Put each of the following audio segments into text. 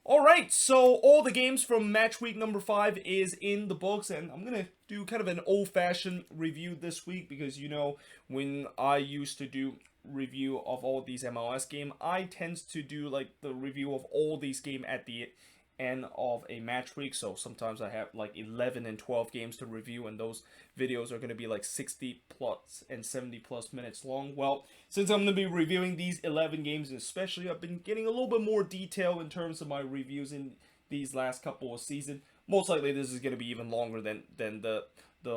Alright, so all the games from match week number 5 is in the books, and I'm gonna do kind of an old-fashioned review this week because when I used to do review of all these MLS game, I tend to do like the review of all these game at the end of a match week. So sometimes I have like 11 and 12 games to review, and those videos are going to be like 60 plus and 70 plus minutes long. Well, since I'm going to be reviewing these 11 games especially, I've been getting a little bit more detail in terms of my reviews in these last couple of seasons. Most likely this is going to be even longer than the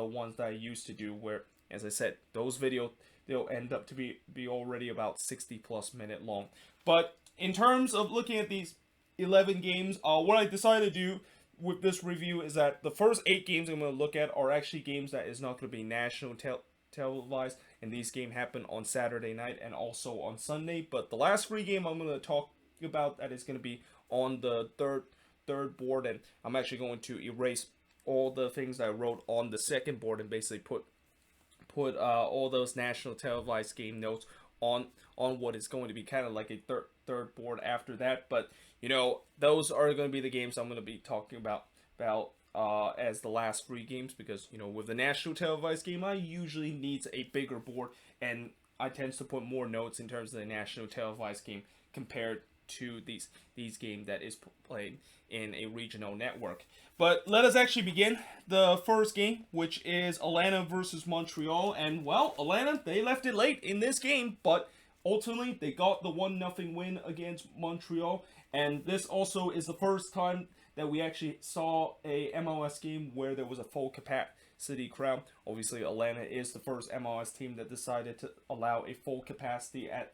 ones that I used to do, where, as I said, those videos, they'll end up to be already about 60 plus minute long. But in terms of looking at these 11 games, what I decided to do with this review is that the first 8 games I'm going to look at are actually games that is not going to be national televised, and these games happen on Saturday night and also on Sunday. But the last 3 games I'm going to talk about that is going to be on the third board, and I'm actually going to erase all the things I wrote on the second board and basically put all those national televised game notes on what is going to be kind of like a third board after that. But those are going to be the games I'm going to be talking about as the last 3 games, because with the national televised game I usually needs a bigger board, and I tend to put more notes in terms of the national televised game compared to these games that is played in a regional network. But let us actually begin the first game, which is Atlanta versus Montreal. And well, Atlanta, they left it late in this game, but ultimately they got the 1-0 win against Montreal. And this also is the first time that we actually saw a MLS game where there was a full capacity crowd. Obviously, Atlanta is the first MLS team that decided to allow a full capacity at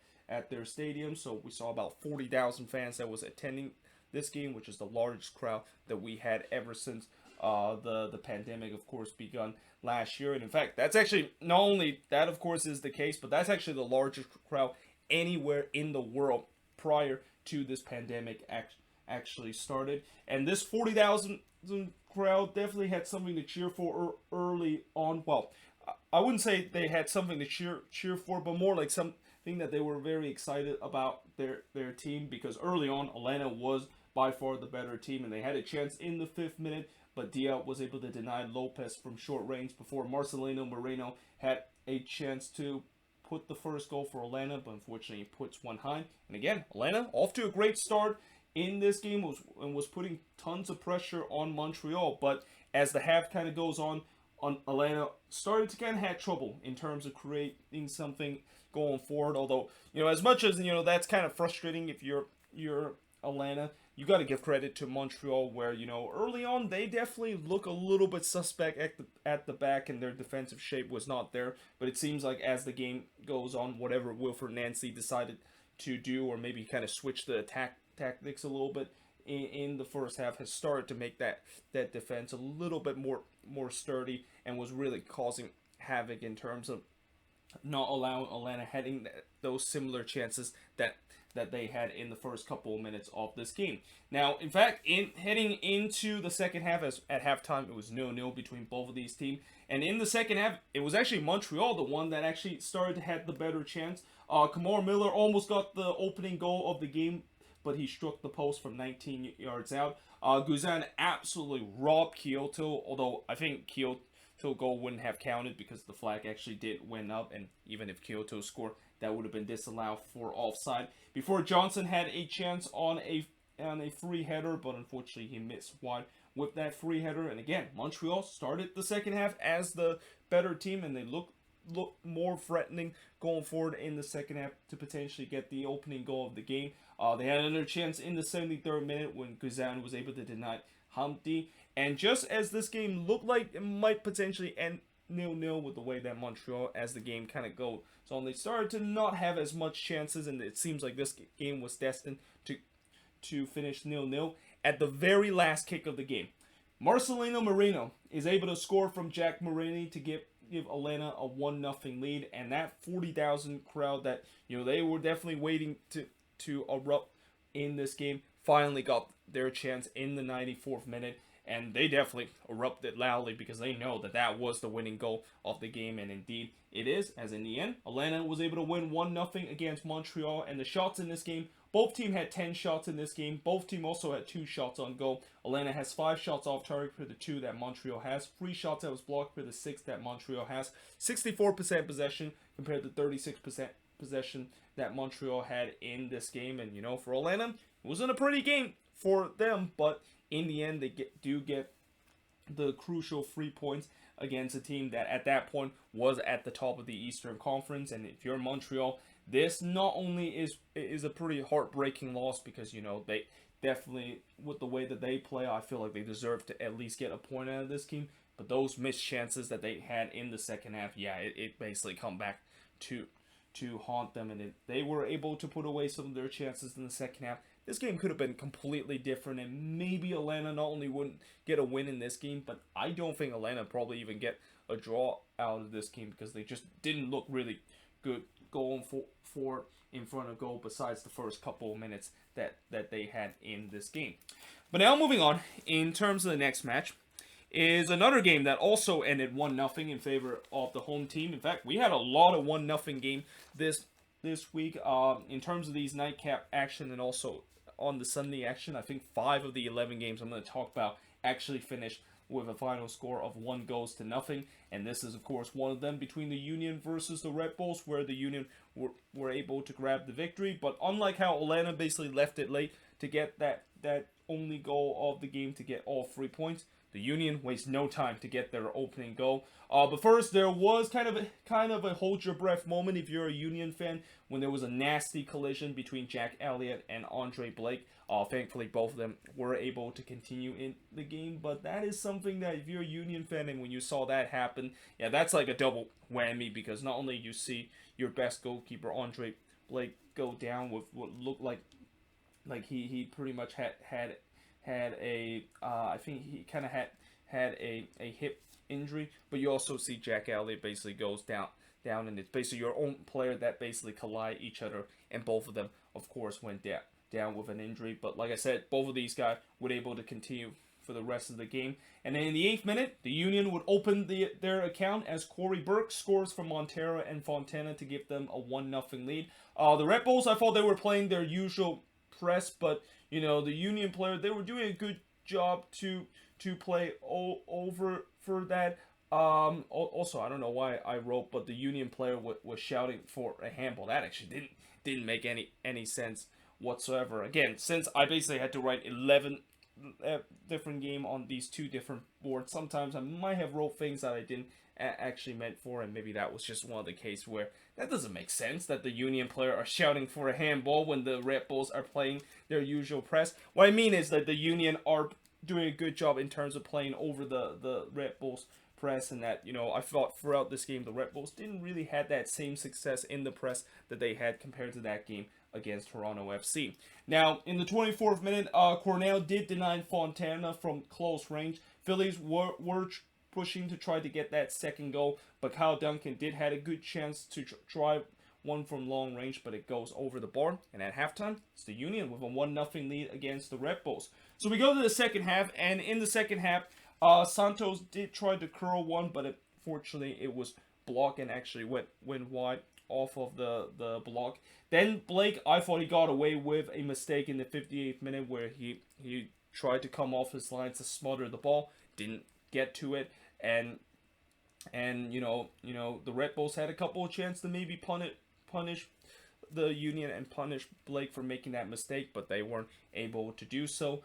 their stadium. So we saw about 40,000 fans that was attending this game, which is the largest crowd that we had ever since the pandemic, of course, begun last year. And in fact, that's actually not only that, of course, is the case, but that's actually the largest crowd anywhere in the world prior to this pandemic actually started. And this 40,000 crowd definitely had something to cheer for early on. Well, I wouldn't say they had something to cheer for, but more like something that they were very excited about their team, because early on Atlanta was by far the better team, and they had a chance in the 5th minute, but Diaz was able to deny Lopez from short range before Marcelino Moreno had a chance to put the first goal for Atlanta, but unfortunately he puts one high. And again, Atlanta off to a great start in this game, was putting tons of pressure on Montreal. But as the half kind of goes on Atlanta started to kind of have trouble in terms of creating something going forward. Although as much as that's kind of frustrating if you're Atlanta, you got to give credit to Montreal, where early on they definitely look a little bit suspect at the back, and their defensive shape was not there. But it seems like as the game goes on, whatever Wilfred Nancy decided to do, or maybe kind of switch the attack tactics a little bit in the first half, has started to make that defense a little bit more sturdy, and was really causing havoc in terms of not allowing Atlanta having those similar chances that they had in the first couple of minutes of this game. Now, in fact, heading into the second half, as at halftime it was 0-0 between both of these teams, and in the second half it was actually Montreal, the one that actually started to have the better chance. Kamar Miller almost got the opening goal of the game, but he struck the post from 19 yards out. Guzan absolutely robbed Kyoto, although I think Kyoto goal wouldn't have counted because the flag actually did went up, and even if Kyoto scored, that would have been disallowed for offside. Before Johnson had a chance on a free header, but unfortunately he missed wide with that free header. And again, Montreal started the second half as the better team, and they look more threatening going forward in the second half to potentially get the opening goal of the game. They had another chance in the 73rd minute when Guzan was able to deny Humpty. And just as this game looked like it might potentially end 0-0 with the way that Montreal, as the game kind of goes on, they started to not have as much chances, and it seems like this game was destined to finish 0-0. At the very last kick of the game, Marcelino Moreno is able to score from Jack Marini to give Atlanta a 1-0 lead, and that 40,000 crowd that they were definitely waiting to erupt in this game finally got their chance in the 94th minute, and they definitely erupted loudly because they know that was the winning goal of the game, and indeed it is, as in the end Atlanta was able to win 1-0 against Montreal. And the shots in this game Both teams had 10 shots in this game. Both teams also had 2 shots on goal. Atlanta has 5 shots off target for the 2 that Montreal has. 3 shots that was blocked for the 6 that Montreal has. 64% possession compared to 36% possession that Montreal had in this game. And, for Atlanta, it wasn't a pretty game for them, but in the end, they do get the crucial 3 points against a team that at that point was at the top of the Eastern Conference. And if you're Montreal, this not only is a pretty heartbreaking loss because, they definitely, with the way that they play, I feel like they deserve to at least get a point out of this game. But those missed chances that they had in the second half, it basically come back to haunt them. And they were able to put away some of their chances in the second half. This game could have been completely different, and maybe Atlanta not only wouldn't get a win in this game, but I don't think Atlanta probably even get a draw out of this game because they just didn't look really good going for in front of goal besides the first couple of minutes that they had in this game. But now moving on, in terms of the next match, is another game that also ended 1-0 in favor of the home team. In fact, we had a lot of 1-0 game this week in terms of these nightcap action and also on the Sunday action. I think 5 of the 11 games I'm going to talk about actually finished with a final score of 1-0, and this is of course one of them between the Union versus the Red Bulls, where the Union were able to grab the victory. But unlike how Atlanta basically left it late to get that only goal of the game to get all 3 points, the Union waste no time to get their opening goal. But first, there was kind of a hold your breath moment if you're a Union fan when there was a nasty collision between Jack Elliott and Andre Blake. Thankfully, both of them were able to continue in the game. But that is something that if you're a Union fan and when you saw that happen, that's like a double whammy because not only you see your best goalkeeper Andre Blake go down with what looked like he pretty much had a I think he kind of had a hip injury, but you also see Jack Elliott basically goes down, and it's basically your own player that basically collide each other, and both of them, of course, went down with an injury. But like I said, both of these guys were able to continue for the rest of the game. And then in the 8th minute, the Union would open their account as Corey Burke scores from Montero and Fontana to give them a 1-0 lead. The Red Bulls, I thought they were playing their usual press, but the Union player, they were doing a good job to play over for that. Also, I don't know why I wrote, but the Union player was shouting for a handball. That actually didn't make any sense whatsoever. Again, since I basically had to write 11 different game on these 2 different boards, sometimes I might have wrote things that I didn't actually meant for, and maybe that was just one of the cases where that doesn't make sense that the Union player are shouting for a handball when the Red Bulls are playing their usual press. What I mean is that the Union are doing a good job in terms of playing over the Red Bulls press, and that I thought throughout this game the Red Bulls didn't really have that same success in the press that they had compared to that game against Toronto FC. Now in the 24th minute, Cornell did deny Fontana from close range. Phillies were pushing to try to get that second goal, but Kyle Duncan did had a good chance to drive one from long range, but it goes over the bar. And at halftime, it's the Union with a 1-0 lead against the Red Bulls. So we go to the second half, and in the second half, Santos did try to curl one, but unfortunately it was blocked and actually went wide off of the block. Then Blake, I thought he got away with a mistake in the 58th minute where he tried to come off his line to smother the ball, didn't get to it, and the Red Bulls had a couple of chances to maybe punish the Union and punish Blake for making that mistake, but they weren't able to do so.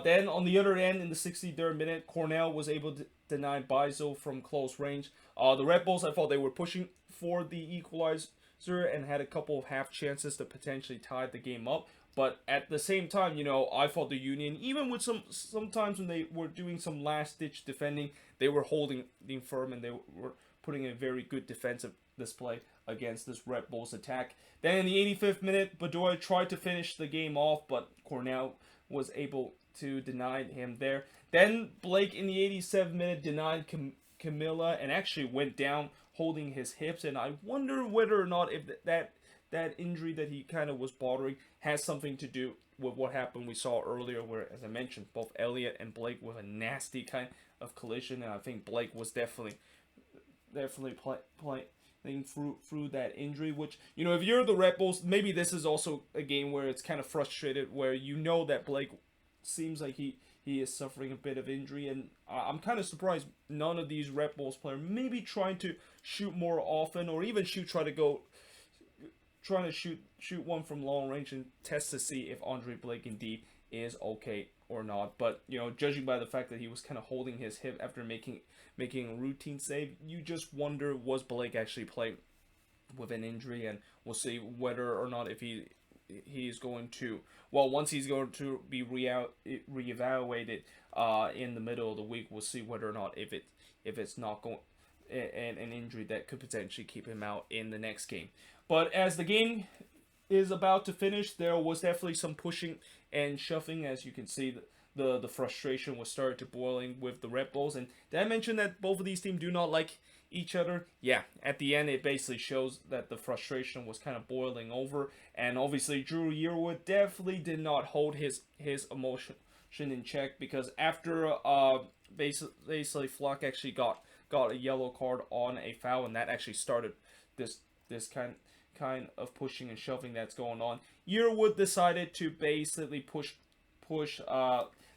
Then on the other end, in the 63rd minute, Cornell was able to deny Bizo from close range. The Red Bulls, I thought they were pushing for the equalizer and had a couple of half chances to potentially tie the game up. But at the same time, I thought the Union, even with sometimes when they were doing some last-ditch defending, they were holding firm and they were putting in a very good defensive display against this Red Bulls attack. Then in the 85th minute, Bedoya tried to finish the game off, but Cornell was able to deny him there. Then Blake in the 87th minute denied Camilla and actually went down holding his hips, and I wonder whether or not if that injury that he kind of was bothering has something to do with what happened we saw earlier, where, as I mentioned, both Elliott and Blake with a nasty kind of collision, and I think Blake was definitely through that injury, which, you know, if you're the Red Bulls, maybe this is also a game where it's kind of frustrated, where you know that Blake seems like he is suffering a bit of injury, and I'm kind of surprised none of these Red Bulls players maybe trying to shoot more often, or even trying to shoot one from long range and test to see if Andre Blake indeed is okay or not. But, you know, judging by the fact that he was kind of holding his hip after making a routine save, you just wonder, was Blake actually playing with an injury? And we'll see whether or not if he's going to, well, once he's going to be reevaluated in the middle of the week, we'll see whether or not if it's not going an injury that could potentially keep him out in the next game. But as the game is about to finish, there was definitely some pushing and shoving. As you can see, the frustration was started to boiling with the Red Bulls. And did I mention that both of these teams do not like each other? Yeah, at the end, it basically shows that the frustration was kind of boiling over. And obviously, Drew Yearwood definitely did not hold his emotion in check, because after basically Flock actually got a yellow card on a foul, and that actually started this kind of pushing and shoving that's going on. Yearwood decided to basically push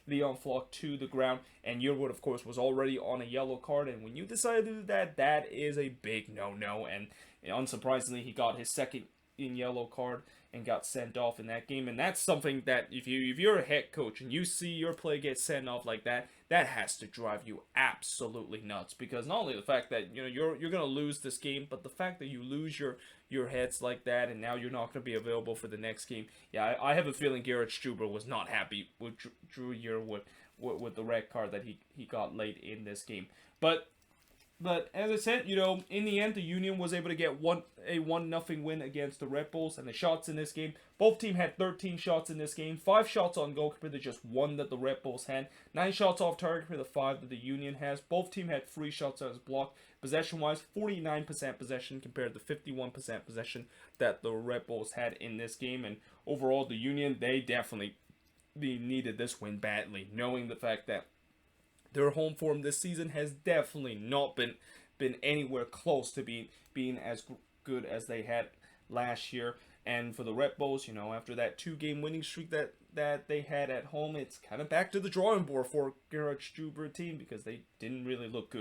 Leon Flock to the ground, and Yearwood, of course, was already on a yellow card, and when you decide to do that, that is a big no-no, and unsurprisingly, he got his second yellow card and got sent off in that game. And that's something that if you're a head coach and you see your player get sent off like that, that has to drive you absolutely nuts, because not only the fact that, you know, you're gonna lose this game, but the fact that you lose your heads like that, and now you're not gonna be available for the next game. Yeah, I have a feeling Garrett Struber was not happy with Drew Yearwood with the red card that he got late in this game. But as I said, you know, in the end, the Union was able to get a 1-0 win against the Red Bulls. And the shots in this game, both teams had 13 shots in this game. 5 shots on goal compared to just 1 that the Red Bulls had. 9 shots off target compared to 5 that the Union has. Both teams had 3 shots as blocked. Possession-wise, 49% possession compared to 51% possession that the Red Bulls had in this game. And overall, the Union, they needed this win badly, knowing the fact that their home form this season has definitely not been anywhere close to being as good as they had last year. And for the Red Bulls, you know, after that 2-game winning streak that they had at home, it's kind of back to the drawing board for Garrett Struber team, because they didn't really look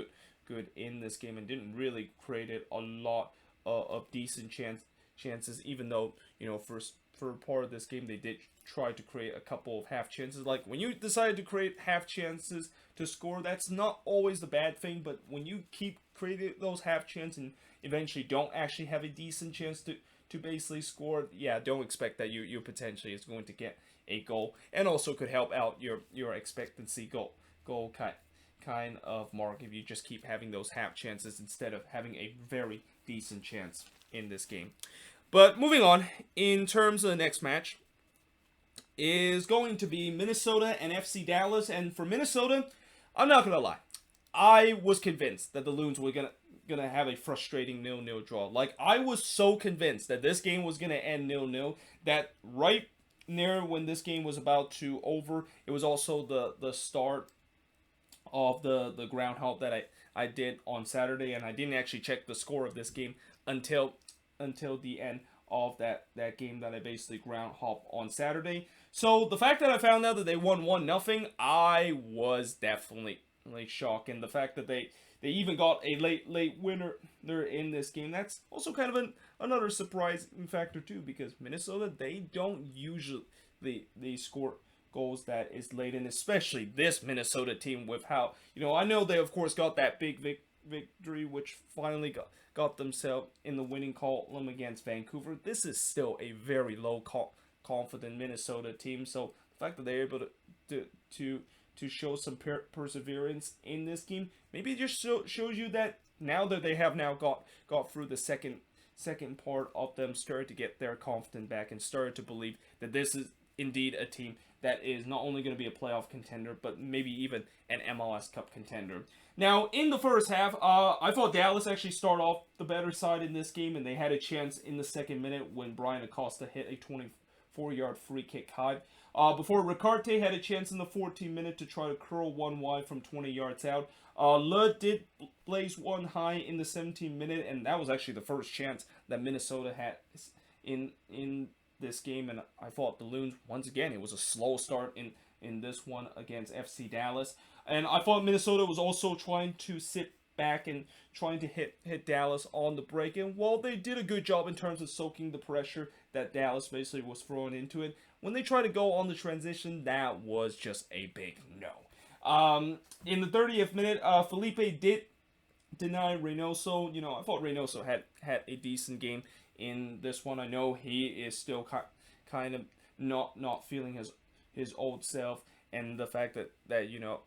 good in this game and didn't really create a lot of decent chances, even though, you know, for part of this game they did try to create a couple of half chances. Like, when you decide to create half chances to score, that's not always the bad thing, but when you keep creating those half chances and eventually don't actually have a decent chance to basically score, yeah, don't expect that you potentially is going to get a goal, and also could help out your expectancy goal kind of mark if you just keep having those half chances instead of having a very decent chance in this game. But moving on, in terms of the next match, is going to be Minnesota and FC Dallas. And for Minnesota, I'm not gonna lie, I was convinced that the Loons were gonna have a frustrating 0-0 draw. Like, I was so convinced that this game was gonna end 0-0 that right near when this game was about to over, it was also the start of the ground halt that I did on Saturday, and I didn't actually check the score of this game until the end of that game that I basically ground hop on Saturday. So the fact that I found out that they won 1-0, I was definitely shocked. And the fact that they even got a late winner there in this game, that's also kind of another surprising factor too, because Minnesota, they don't usually they score goals that is late, and especially this Minnesota team with how, you know, I know they of course got that big victory which finally got themselves in the winning column against Vancouver. This is still a very low confident Minnesota team, so the fact that they're able to show some perseverance in this game, maybe it just shows you that now that they have got through the second part of them, started to get their confidence back and started to believe that this is indeed a team that is not only going to be a playoff contender, but maybe even an MLS Cup contender. Now, in the first half, I thought Dallas actually started off the better side in this game, and they had a chance in the second minute when Brian Acosta hit a 24-yard free kick high. before Ricarte had a chance in the 14th minute to try to curl one wide from 20 yards out. Le did blaze one high in the 17th minute, and that was actually the first chance that Minnesota had in this game. And I thought the Loons, once again, it was a slow start in this one against FC Dallas. And I thought Minnesota was also trying to sit back and trying to hit Dallas on the break. And while they did a good job in terms of soaking the pressure that Dallas basically was throwing into it, when they tried to go on the transition, that was just a big no. In the 30th minute, Felipe did deny Reynoso. You know, I thought Reynoso had a decent game in this one. I know he is still kind of not feeling his old self, and the fact that you know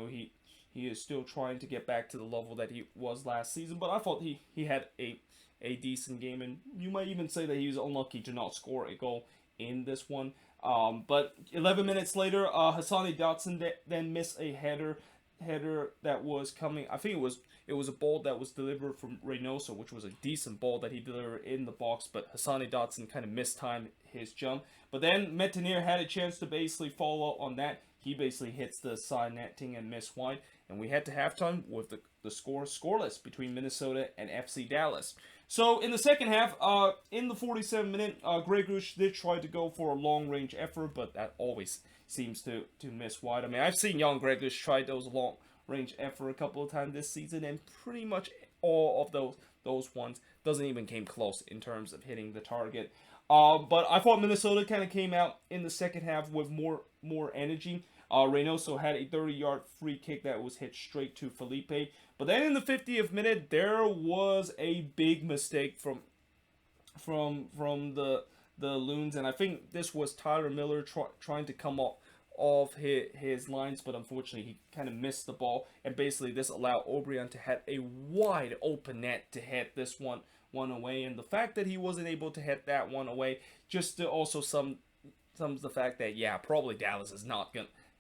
he is still trying to get back to the level that he was last season. But I thought he had a decent game, and you might even say that he was unlucky to not score a goal in this one. But 11 minutes later, Hassani Dotson then missed a header that was coming. I think it was a ball that was delivered from Reynoso, which was a decent ball that he delivered in the box, but Hassani Dotson kind of mistimed his jump. But then Métanire had a chance to basically follow up on that. He basically hits the side netting and missed wide, and we head to halftime with the score scoreless between Minnesota and FC Dallas. So in the second half, in the 47th minute, Gregush did try to go for a long-range effort, but that always seems to miss wide. I mean, I've seen young Gregush try those long-range effort a couple of times this season, and pretty much all of those ones doesn't even came close in terms of hitting the target. But I thought Minnesota kind of came out in the second half with more energy. Reynoso had a 30-yard free kick that was hit straight to Felipe. But then in the 50th minute, there was a big mistake from the Loons, and I think this was Tyler Miller trying to come off his lines, but unfortunately he kind of missed the ball, and basically this allowed Obrian to have a wide open net to hit this one away. And the fact that he wasn't able to hit that one away just to also sums the fact that probably Dallas is not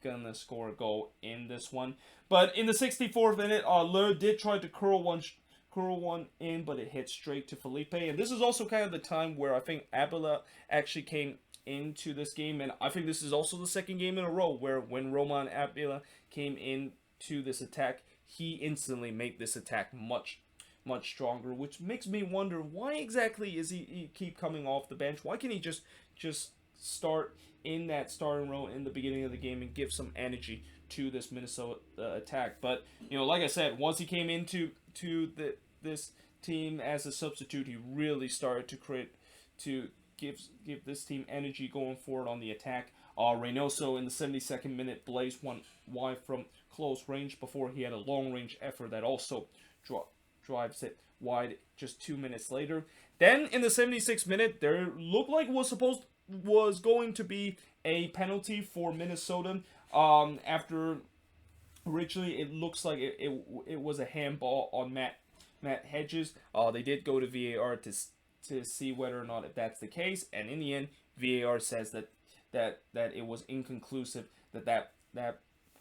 gonna score a goal in this one. But in the 64th minute, Le did try to curl one in, but it hit straight to Felipe. And this is also kind of the time where I think Abela actually came into this game, and I think this is also the second game in a row where when Roman Abela came into this attack, he instantly made this attack much stronger, which makes me wonder why exactly is he keep coming off the bench. Why can't he just start in that starting role in the beginning of the game and give some energy to this Minnesota attack? But like I said, once he came into this team as a substitute, he really started to give this team energy going forward on the attack. Reynoso in the 72nd minute blazed one wide from close range before he had a long range effort that also drives it wide just 2 minutes later. Then in the 76th minute, there looked like was going to be a penalty for Minnesota. After originally it looks like it was a handball on Matt Hedges. They did go to VAR to see whether or not if that's the case, and in the end, VAR says that it was inconclusive, that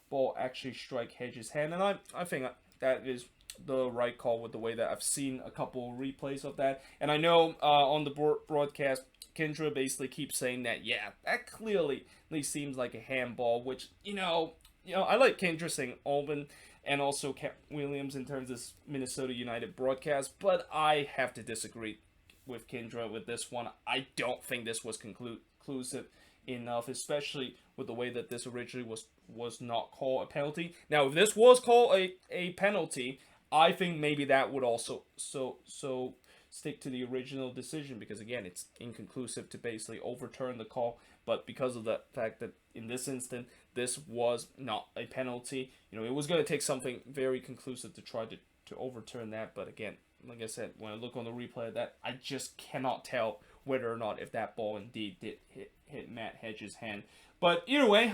ball actually struck Hedges' hand, and I think that is the right call with the way that I've seen a couple replays of that. And I know on the broadcast, Kendra basically keeps saying that that clearly seems like a handball, which I like Kendra saying Alban and also Cat Williams in terms of Minnesota United broadcast, but I have to disagree with Kendra with this one. I don't think this was conclusive enough, especially with the way that this originally was not called a penalty. Now, if this was called a penalty, I think maybe that would also so stick to the original decision, because again, it's inconclusive to basically overturn the call. But because of the fact that in this instant this was not a penalty, it was going to take something very conclusive to try to overturn that. But again, like I said, when I look on the replay of that, I just cannot tell whether or not if that ball indeed did hit Matt Hedges' hand. But either way,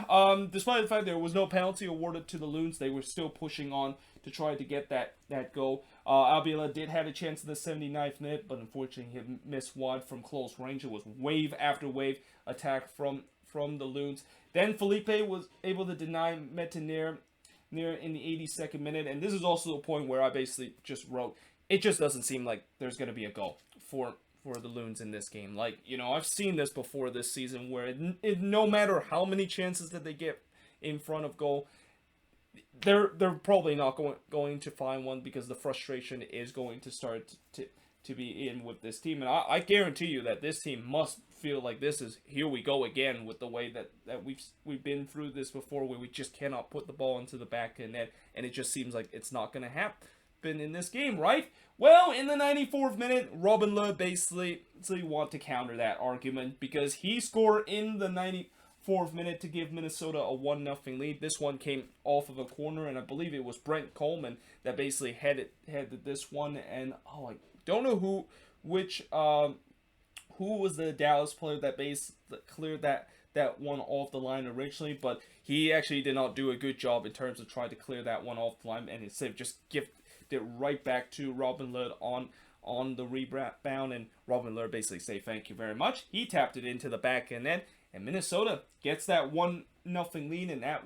despite the fact there was no penalty awarded to the Loons, they were still pushing on to try to get that goal. Abela did have a chance in the 79th minute, but unfortunately he missed wide from close range. It was wave after wave attack from the Loons. Then Felipe was able to deny Métanire in the 82nd minute, and this is also the point where I basically just wrote, it just doesn't seem like there's going to be a goal for for the Loons in this game. Like, you know, I've seen this before this season where no matter how many chances that they get in front of goal, they're probably not going to find one, because the frustration is going to start to be in with this team. And I guarantee you that this team must feel like this is, here we go again, with the way that we've been through this before, where we just cannot put the ball into the back of the net, and it just seems like it's not going to happen in this game, right? Well, in the 94th minute, Robin Lod basically want to counter that argument, because he scored in the 94th minute to give Minnesota a 1-0 lead. This one came off of a corner, and I believe it was Brent Coleman that basically headed this one. And I don't know who was the Dallas player that cleared that one off the line originally, but he actually did not do a good job in terms of trying to clear that one off the line, and instead just gifted it right back to Robin Lod on the rebound, and Robin Lod basically say thank you very much. He tapped it into the back of the net, and Minnesota gets that 1-0 lead, and that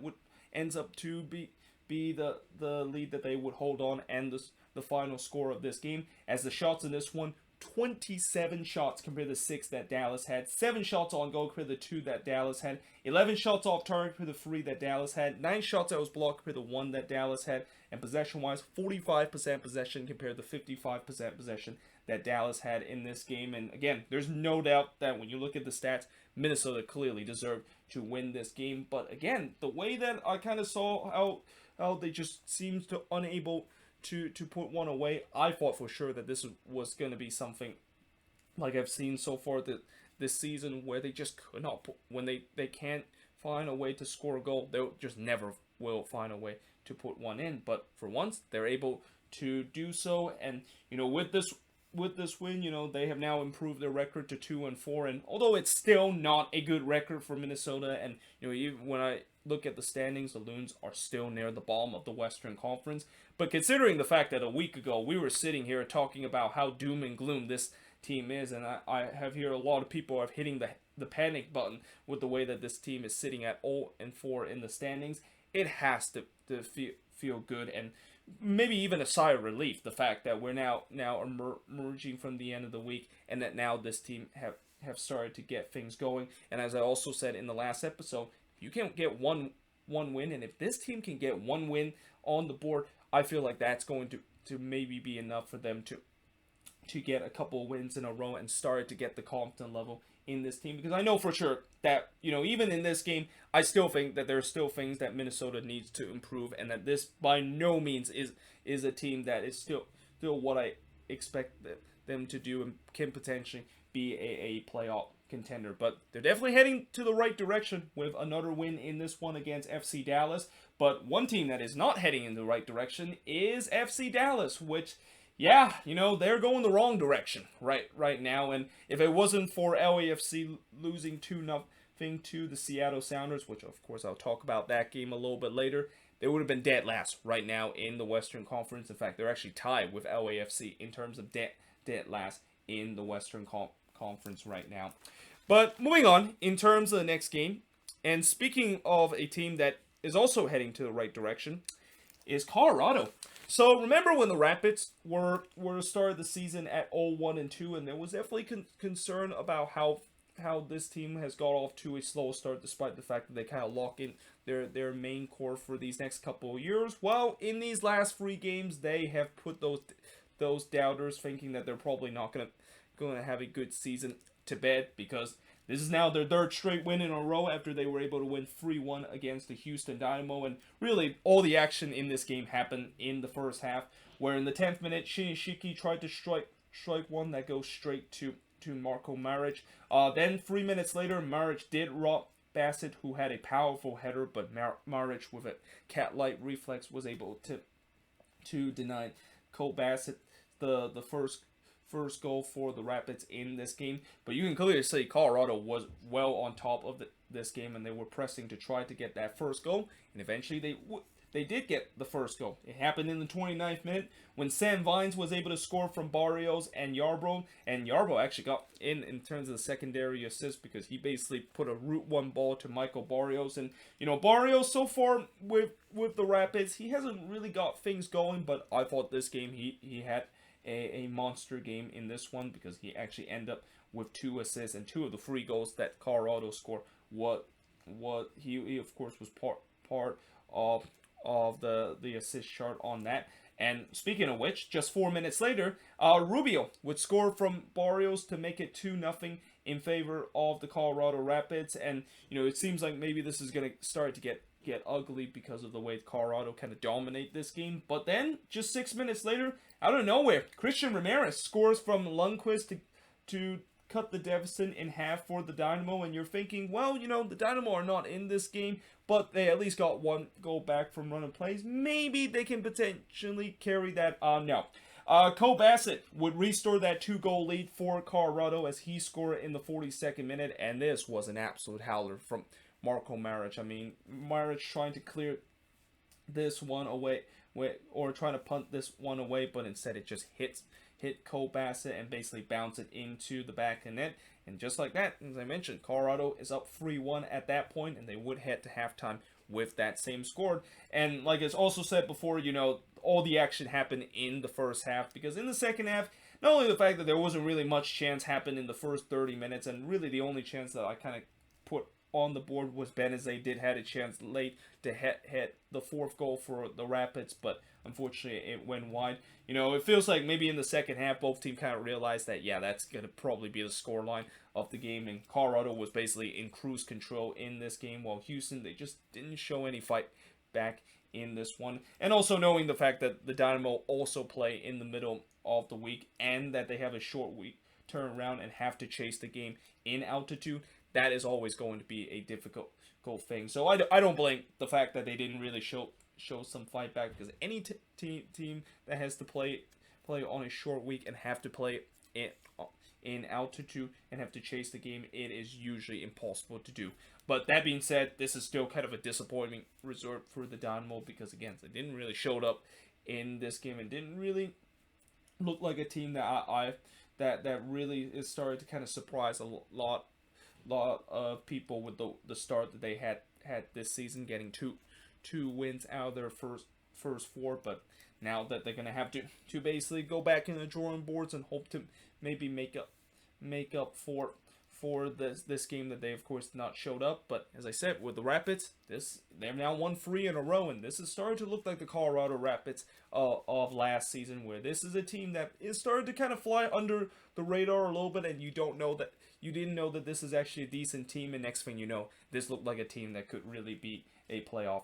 ends up to be the lead that they would hold on, and the final score of this game. As the shots in this one, 27 shots compared to 6 that Dallas had, 7 shots on goal compared to 2 that Dallas had, 11 shots off target compared to 3 that Dallas had, 9 shots that was blocked compared to 1 that Dallas had, and possession-wise, 45% possession compared to 55% possession that Dallas had in this game. And again, there's no doubt that when you look at the stats, Minnesota clearly deserved to win this game. But again, the way that I kind of saw how they just seemed to unable to put one away, I thought for sure that this was going to be something like I've seen so far this season, where they just could not put, when they can't find a way to score a goal, they just never will find a way to put one in. But for once, they're able to do so. And you know, with this win, you know, they have now improved their record to 2-4, and although it's still not a good record for Minnesota, and you know, even when I look at the standings, the Loons are still near the bottom of the Western Conference. But considering the fact that a week ago we were sitting here talking about how doom and gloom this team is, and I have here a lot of people are hitting the panic button with the way that this team is sitting at 0-4 in the standings, it has to feel good, and maybe even a sigh of relief, the fact that we're now emerging from the end of the week, and that now this team have started to get things going. And as I also said in the last episode, you can get one win, and if this team can get one win on the board, I feel like that's going to maybe be enough for them to get a couple of wins in a row and start to get the confidence level in this team. Because I know for sure that, you know, even in this game, I still think that there are still things that Minnesota needs to improve, and that this by no means is a team that is still what I expect them to do and can potentially be a playoff contender. But they're definitely heading to the right direction with another win in this one against FC Dallas. But one team that is not heading in the right direction is FC Dallas, which, yeah, you know, they're going the wrong direction right now. And if it wasn't for LAFC losing 2-0 to the Seattle Sounders, which of course I'll talk about that game a little bit later, they would have been dead last right now in the Western Conference. In fact, they're actually tied with LAFC in terms of dead last in the Western Conference right now. But moving on, in terms of the next game, and speaking of a team that is also heading to the right direction, is Colorado. So remember when the Rapids were started the season at 0-1-2, and there was definitely concern about how this team has got off to a slow start, despite the fact that they kind of lock in their main core for these next couple of years. Well, in these last 3 games, they have put those doubters thinking that they're probably not going to have a good season to bed, because this is now their 3rd straight win in a row after they were able to win 3-1 against the Houston Dynamo. And really, all the action in this game happened in the first half, where in the 10th minute, Shinishiki tried to strike one that goes straight to Marko Maric. Then 3 minutes later, Maric did rob Bassett, who had a powerful header, but Maric, with a cat-like reflex, was able to deny Cole Bassett the first goal for the Rapids in this game. But you can clearly see Colorado was well on top of this game, and they were pressing to try to get that first goal, and eventually they did get the first goal. It happened in the 29th minute when Sam Vines was able to score from Barrios and Yarbrough, and Yarbrough actually got in terms of the secondary assist, because he basically put a route one ball to Michael Barrios. And you know, Barrios so far with the Rapids, he hasn't really got things going, but I thought this game he a monster game in this one, because he actually ended up with 2 assists and 2 of the 3 goals that Colorado scored. What he of course was part of the assist chart on that. And speaking of which, just 4 minutes later, Rubio would score from Barrios to make it 2-0 in favor of the Colorado Rapids. And, it seems like maybe this is going to start to get ugly because of the way Colorado kind of dominate this game. But then, just 6 minutes later, out of nowhere, Christian Ramirez scores from Lundqvist to cut the deficit in half for the Dynamo. And you're thinking, well, the Dynamo are not in this game, but they at least got 1 goal back from running plays. Maybe they can potentially carry that on. No. Cole Bassett would restore that 2-goal lead for Colorado as he scored in the 42nd minute, and this was an absolute howler from Marko Maric. I mean, Maric trying to clear this one away, or trying to punt this one away, but instead it just hit Cole Bassett and basically bounce it into the back of the net. And just like that, as I mentioned, Colorado is up 3-1 at that point, and they would head to halftime with that same score. And like it's also said before, all the action happened in the first half, because in the second half, not only the fact that there wasn't really much chance happened in the first 30 minutes, and really the only chance that I kind of put on the board was Benezet did had a chance late to hit the 4th goal for the Rapids, but unfortunately it went wide. It feels like maybe in the second half both teams kind of realized that, yeah, that's going to probably be the scoreline of the game, and Colorado was basically in cruise control in this game, while Houston, they just didn't show any fight back in this one. And also knowing the fact that the Dynamo also play in the middle of the week, and that they have a short week turnaround and have to chase the game in altitude, that is always going to be a difficult thing. So I don't blame the fact that they didn't really show some fight back, because any team that has to play on a short week and have to play in altitude and have to chase the game, it is usually impossible to do. But that being said, this is still kind of a disappointing result for the Dynamo, because again, they didn't really show up in this game and didn't really look like a team that really is starting to kind of surprise a lot of people with the start that they had this season, getting two wins out of their first 4. But now that they're gonna have to basically go back in the drawing boards and hope to maybe make up for this game that they of course not showed up. But as I said, with the Rapids, they've now won 3 in a row, and this is starting to look like the Colorado Rapids of last season, where this is a team that is starting to kind of fly under the radar a little bit, and you didn't know that this is actually a decent team, and next thing you know, this looked like a team that could really be a playoff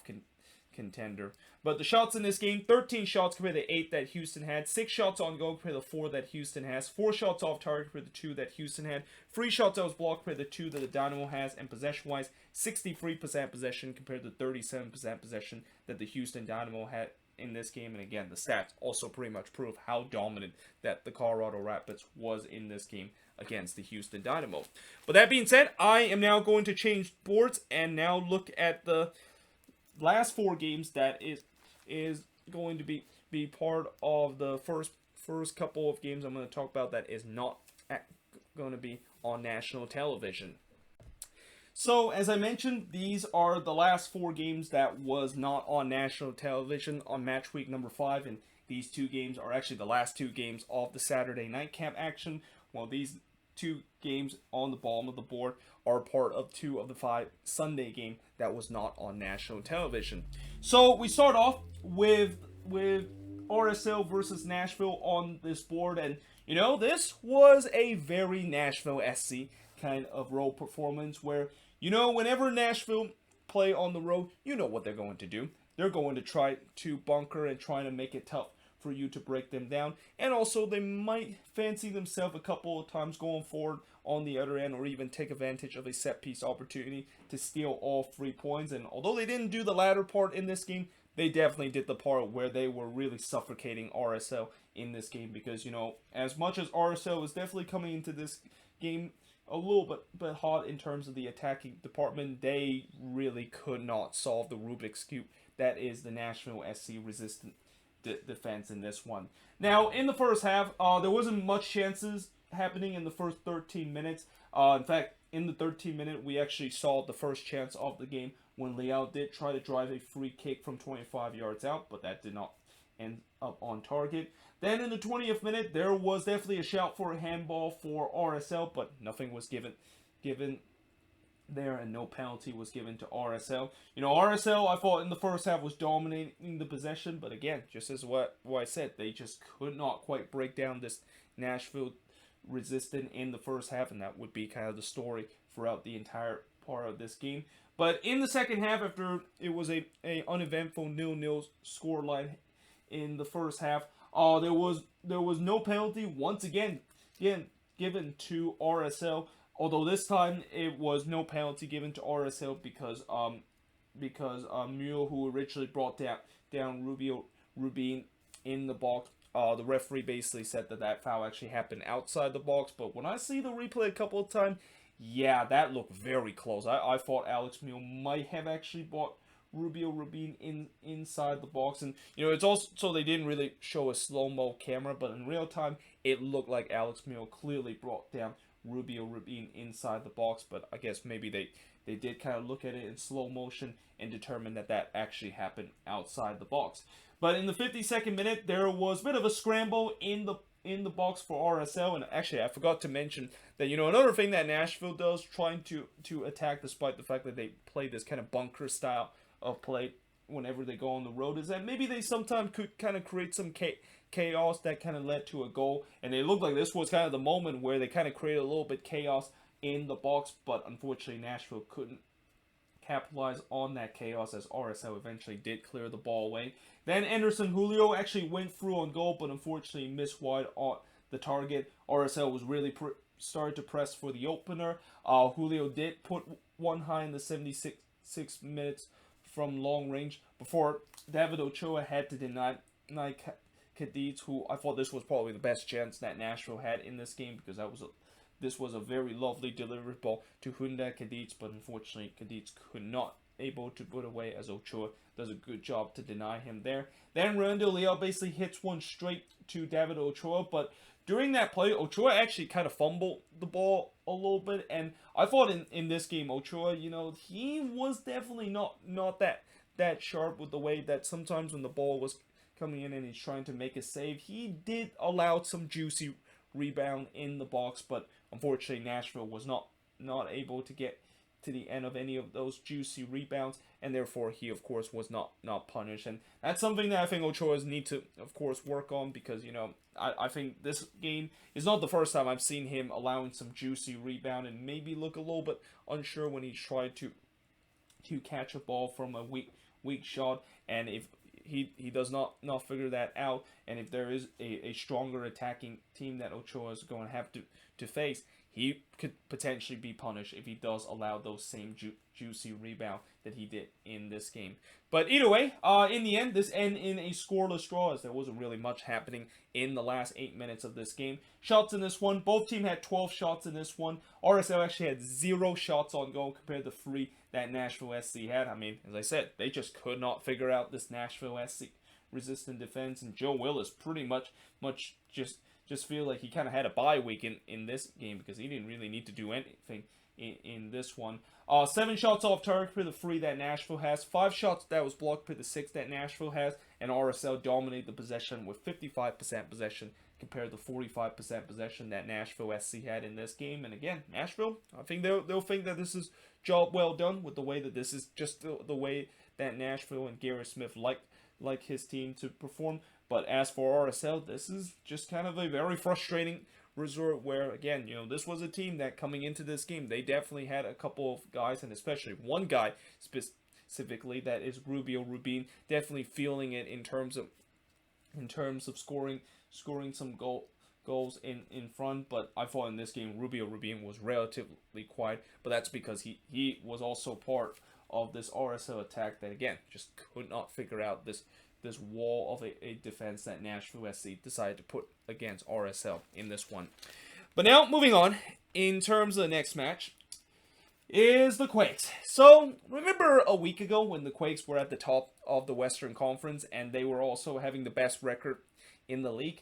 contender. But the shots in this game, 13 shots compared to the 8 that Houston had, 6 shots on goal compared to the 4 that Houston has, 4 shots off target compared to the 2 that Houston had, 3 shots that was blocked compared to the 2 that the Dynamo has, and possession-wise, 63% possession compared to 37% possession that the Houston Dynamo had in this game. And again, the stats also pretty much prove how dominant that the Colorado Rapids was in this game against the Houston Dynamo. But that being said, I am now going to change boards and now look at the last 4 games that is going to be part of the first couple of games I'm going to talk about that is not going to be on national television. So, as I mentioned, these are the last 4 games that was not on national television on match week number 5, and these 2 games are actually the last 2 games of the Saturday nightcap action, while these 2 games on the bottom of the board are part of 2 of the 5 Sunday game that was not on national television. So we start off with RSL versus Nashville on this board, and this was a very Nashville SC kind of road performance where, whenever Nashville play on the road, what they're going to do. They're going to try to bunker and try to make it tough for you to break them down. And also, they might fancy themselves a couple of times going forward on the other end, or even take advantage of a set-piece opportunity to steal all 3 points. And although they didn't do the latter part in this game, they definitely did the part where they were really suffocating RSL in this game. Because, as much as RSL was definitely coming into this game a little bit hot in terms of the attacking department, they really could not solve the Rubik's Cube that is the Nashville SC resistant defense in this one. Now, in the first half, there wasn't much chances happening in the first 13 minutes. In fact, in the 13th minute, we actually saw the first chance of the game when Leal did try to drive a free kick from 25 yards out, but that did not and up on target. Then in the 20th minute, there was definitely a shout for a handball for RSL, but nothing was given there, and no penalty was given to RSL. RSL, I thought in the first half was dominating the possession, but again, just as what I said, they just could not quite break down this Nashville resistance in the first half, and that would be kind of the story throughout the entire part of this game. But in the second half, after it was a uneventful 0-0 scoreline in the first half, there was no penalty once again given to RSL. Although this time it was no penalty given to RSL because Mule, who originally brought down Rubin in the box, the referee basically said that foul actually happened outside the box. But when I see the replay a couple of times, yeah, that looked very close. I thought Alex Mule might have actually brought Rubin inside the box, and it's also so they didn't really show a slow-mo camera, but in real time it looked like Alex Mule clearly brought down Rubin inside the box. But I guess maybe they did kind of look at it in slow motion and determine that actually happened outside the box. But in the 52nd minute, there was a bit of a scramble in the box for RSL, and actually I forgot to mention that another thing that Nashville does, trying to attack despite the fact that they play this kind of bunker style of play whenever they go on the road, is that maybe they sometimes could kind of create some chaos that kind of led to a goal, and it looked like this was kind of the moment where they kind of created a little bit chaos in the box, but unfortunately Nashville couldn't capitalize on that chaos as RSL eventually did clear the ball away. Then Anderson Julio actually went through on goal, but unfortunately missed wide on the target. RSL was really started to press for the opener. Julio did put one high in the 76 minutes from long range before David Ochoa had to deny Cadiz, who I thought this was probably the best chance that Nashville had in this game, because this was a very lovely delivered ball to Hyundai Cadiz, but unfortunately Cadiz could not able to put away, as Ochoa does a good job to deny him there. Then Randall Leal basically hits one straight to David Ochoa, but during that play, Ochoa actually kind of fumbled the ball a little bit, and I thought in this game, Ochoa, he was definitely not that sharp with the way that sometimes when the ball was coming in and he's trying to make a save, he did allow some juicy rebound in the box, but unfortunately Nashville was not able to get to the end of any of those juicy rebounds, and therefore he of course was not punished. And that's something that I think Ochoa's need to of course work on, because I think this game is not the first time I've seen him allowing some juicy rebound and maybe look a little bit unsure when he's tried to catch a ball from a weak shot. And if he does not figure that out, and if there is a stronger attacking team that Ochoa is going to have to face, he could potentially be punished if he does allow those same juicy rebound that he did in this game. But either way, in the end, this ended in a scoreless draw, as there wasn't really much happening in the last 8 minutes of this game. Shots in this one, both teams had 12 shots in this one. RSL actually had 0 shots on goal compared to 3 that Nashville SC had. I mean, as I said, they just could not figure out this Nashville SC resistant defense, and Joe Willis pretty much just feel like he kind of had a bye week in this game, because he didn't really need to do anything in this one. 7 shots off target per the 3 that Nashville has, 5 shots that was blocked per the 6 that Nashville has, and RSL dominated the possession with 55% possession compared to 45% possession that Nashville SC had in this game. And again, Nashville, I think they'll think that this is job well done, with the way that this is just the way that Nashville and Gary Smith like his team to perform. But as for RSL, this is just kind of a very frustrating resort where, again, this was a team that coming into this game, they definitely had a couple of guys, and especially one guy specifically, that is Rubin, definitely feeling it in terms of scoring some goals in front. But I thought in this game, Rubin was relatively quiet, but that's because he was also part of this RSL attack that, again, just could not figure out this wall of a defense that Nashville SC decided to put against RSL in this one. But now, moving on, in terms of the next match, is the Quakes. So, remember a week ago when the Quakes were at the top of the Western Conference, and they were also having the best record in the league?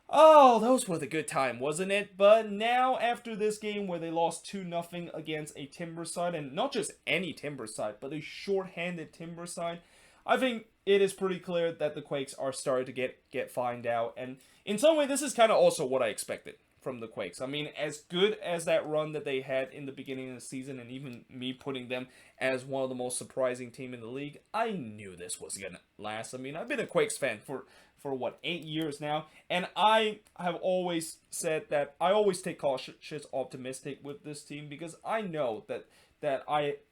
Oh, those were the good time, wasn't it? But now, after this game where they lost 2-0 against a Timber side, and not just any Timber side, but a short-handed Timber side, I think it is pretty clear that the Quakes are starting to get fined out, and in some way, this is kind of also what I expected from the Quakes. I mean, as good as that run that they had in the beginning of the season, and even me putting them as one of the most surprising team in the league, I knew this was gonna last. I mean, I've been a Quakes fan for what, 8 years now, and I have always said that I always take cautious optimistic with this team, because I know that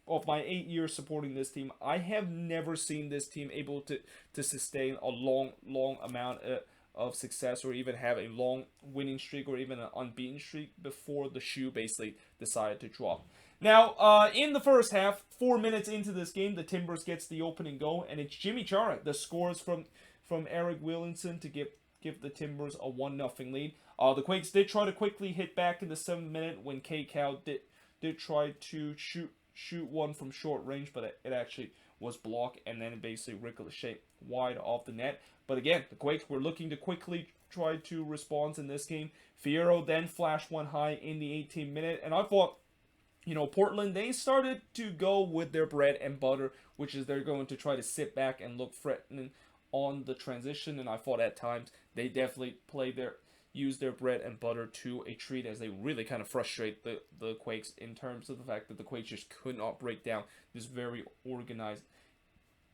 of my 8 years supporting this team, I have never seen this team able to sustain a long amount of success, or even have a long winning streak, or even an unbeaten streak, before the shoe basically decided to drop. Now, in the first half, 4 minutes into this game, the Timbers gets the opening goal, and it's Jimmy Chara that scores from Eric Williamson to give the Timbers a 1-0 lead. The Quakes did try to quickly hit back in the 7th minute when K-Cow did try to shoot one from short range, but it actually was blocked, and then it basically ricocheted wide off the net. But again, the Quakes were looking to quickly try to respond in this game. Fierro then flashed one high in the 18th minute, and I thought, Portland, they started to go with their bread and butter, which is they're going to try to sit back and look threatening on the transition, and I thought at times they definitely use their bread and butter to a treat, as they really kind of frustrate the Quakes, in terms of the fact that the Quakes just could not break down this very organized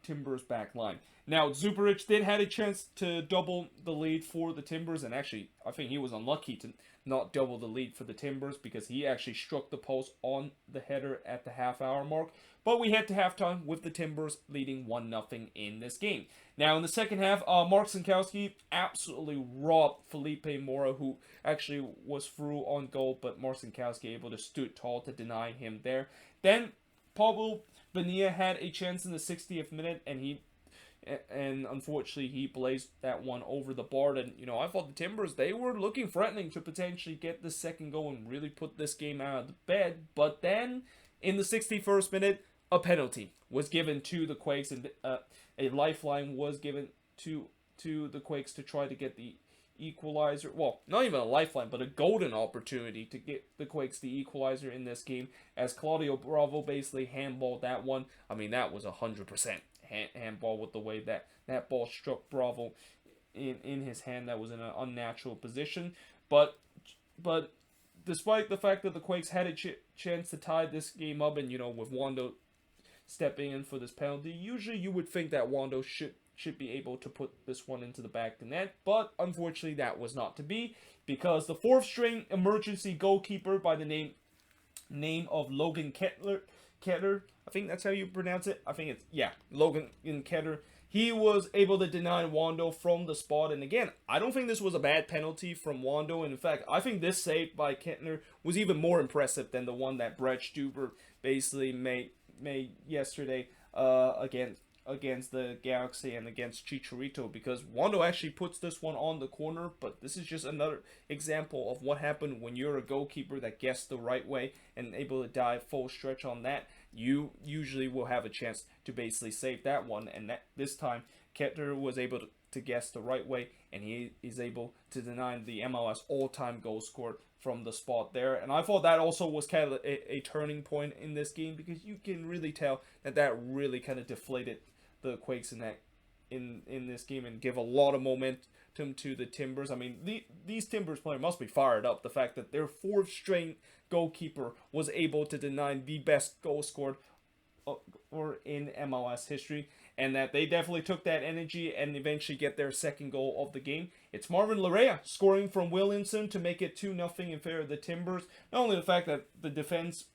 Timbers back line. Now, Zuparic did have a chance to double the lead for the Timbers, and actually, I think he was unlucky to not double the lead for the Timbers, because he actually struck the post on the header at the half-hour mark. But we head to halftime with the Timbers leading 1-0 in this game. Now, in the second half, Mark Sinkowski absolutely robbed Felipe Mora, who actually was through on goal, but Mark Sinkowski able to stood tall to deny him there. Then, Pablo Bonilla had a chance in the 60th minute, and unfortunately he blazed that one over the bar. And I thought the Timbers, they were looking threatening to potentially get the second goal and really put this game out of the bed. But then in the 61st minute, a penalty was given to the Quakes, and a lifeline was given to the Quakes to try to get the equalizer. Well, not even a lifeline, but a golden opportunity to get the Quakes the equalizer in this game, as Claudio Bravo basically handballed that one. I mean, that was 100% handball, with the way that ball struck Bravo in his hand. That was in an unnatural position. But despite the fact that the Quakes had a chance to tie this game up, and with Wando stepping in for this penalty, usually you would think that Wando should be able to put this one into the back of the net, but unfortunately that was not to be, because the 4th string emergency goalkeeper by the name of Logan Kettler, I think that's how you pronounce it. I think it's, Logan Kettler. He was able to deny Wando from the spot, and again, I don't think this was a bad penalty from Wando. And in fact, I think this save by Kettler was even more impressive than the one that Brett Stuber basically made yesterday against the Galaxy and against Chicharito, because Wando actually puts this one on the corner. But this is just another example of what happened when you're a goalkeeper that guessed the right way and able to dive full stretch on that. You usually will have a chance to basically save that one, and this time Kettler was able to guess the right way, and he is able to deny the MLS all-time goal scored from the spot there. And I thought that also was kind of a turning point in this game, because you can really tell that really kind of deflated the Quakes in this game, and give a lot of momentum to the Timbers. I mean, these Timbers players must be fired up. The fact that their 4th string goalkeeper was able to deny the best goal scored or in MLS history, and that they definitely took that energy and eventually get their second goal of the game. It's Marvin Larea scoring from Williamson to make it 2-0 in favor of the Timbers. Not only the fact that the defense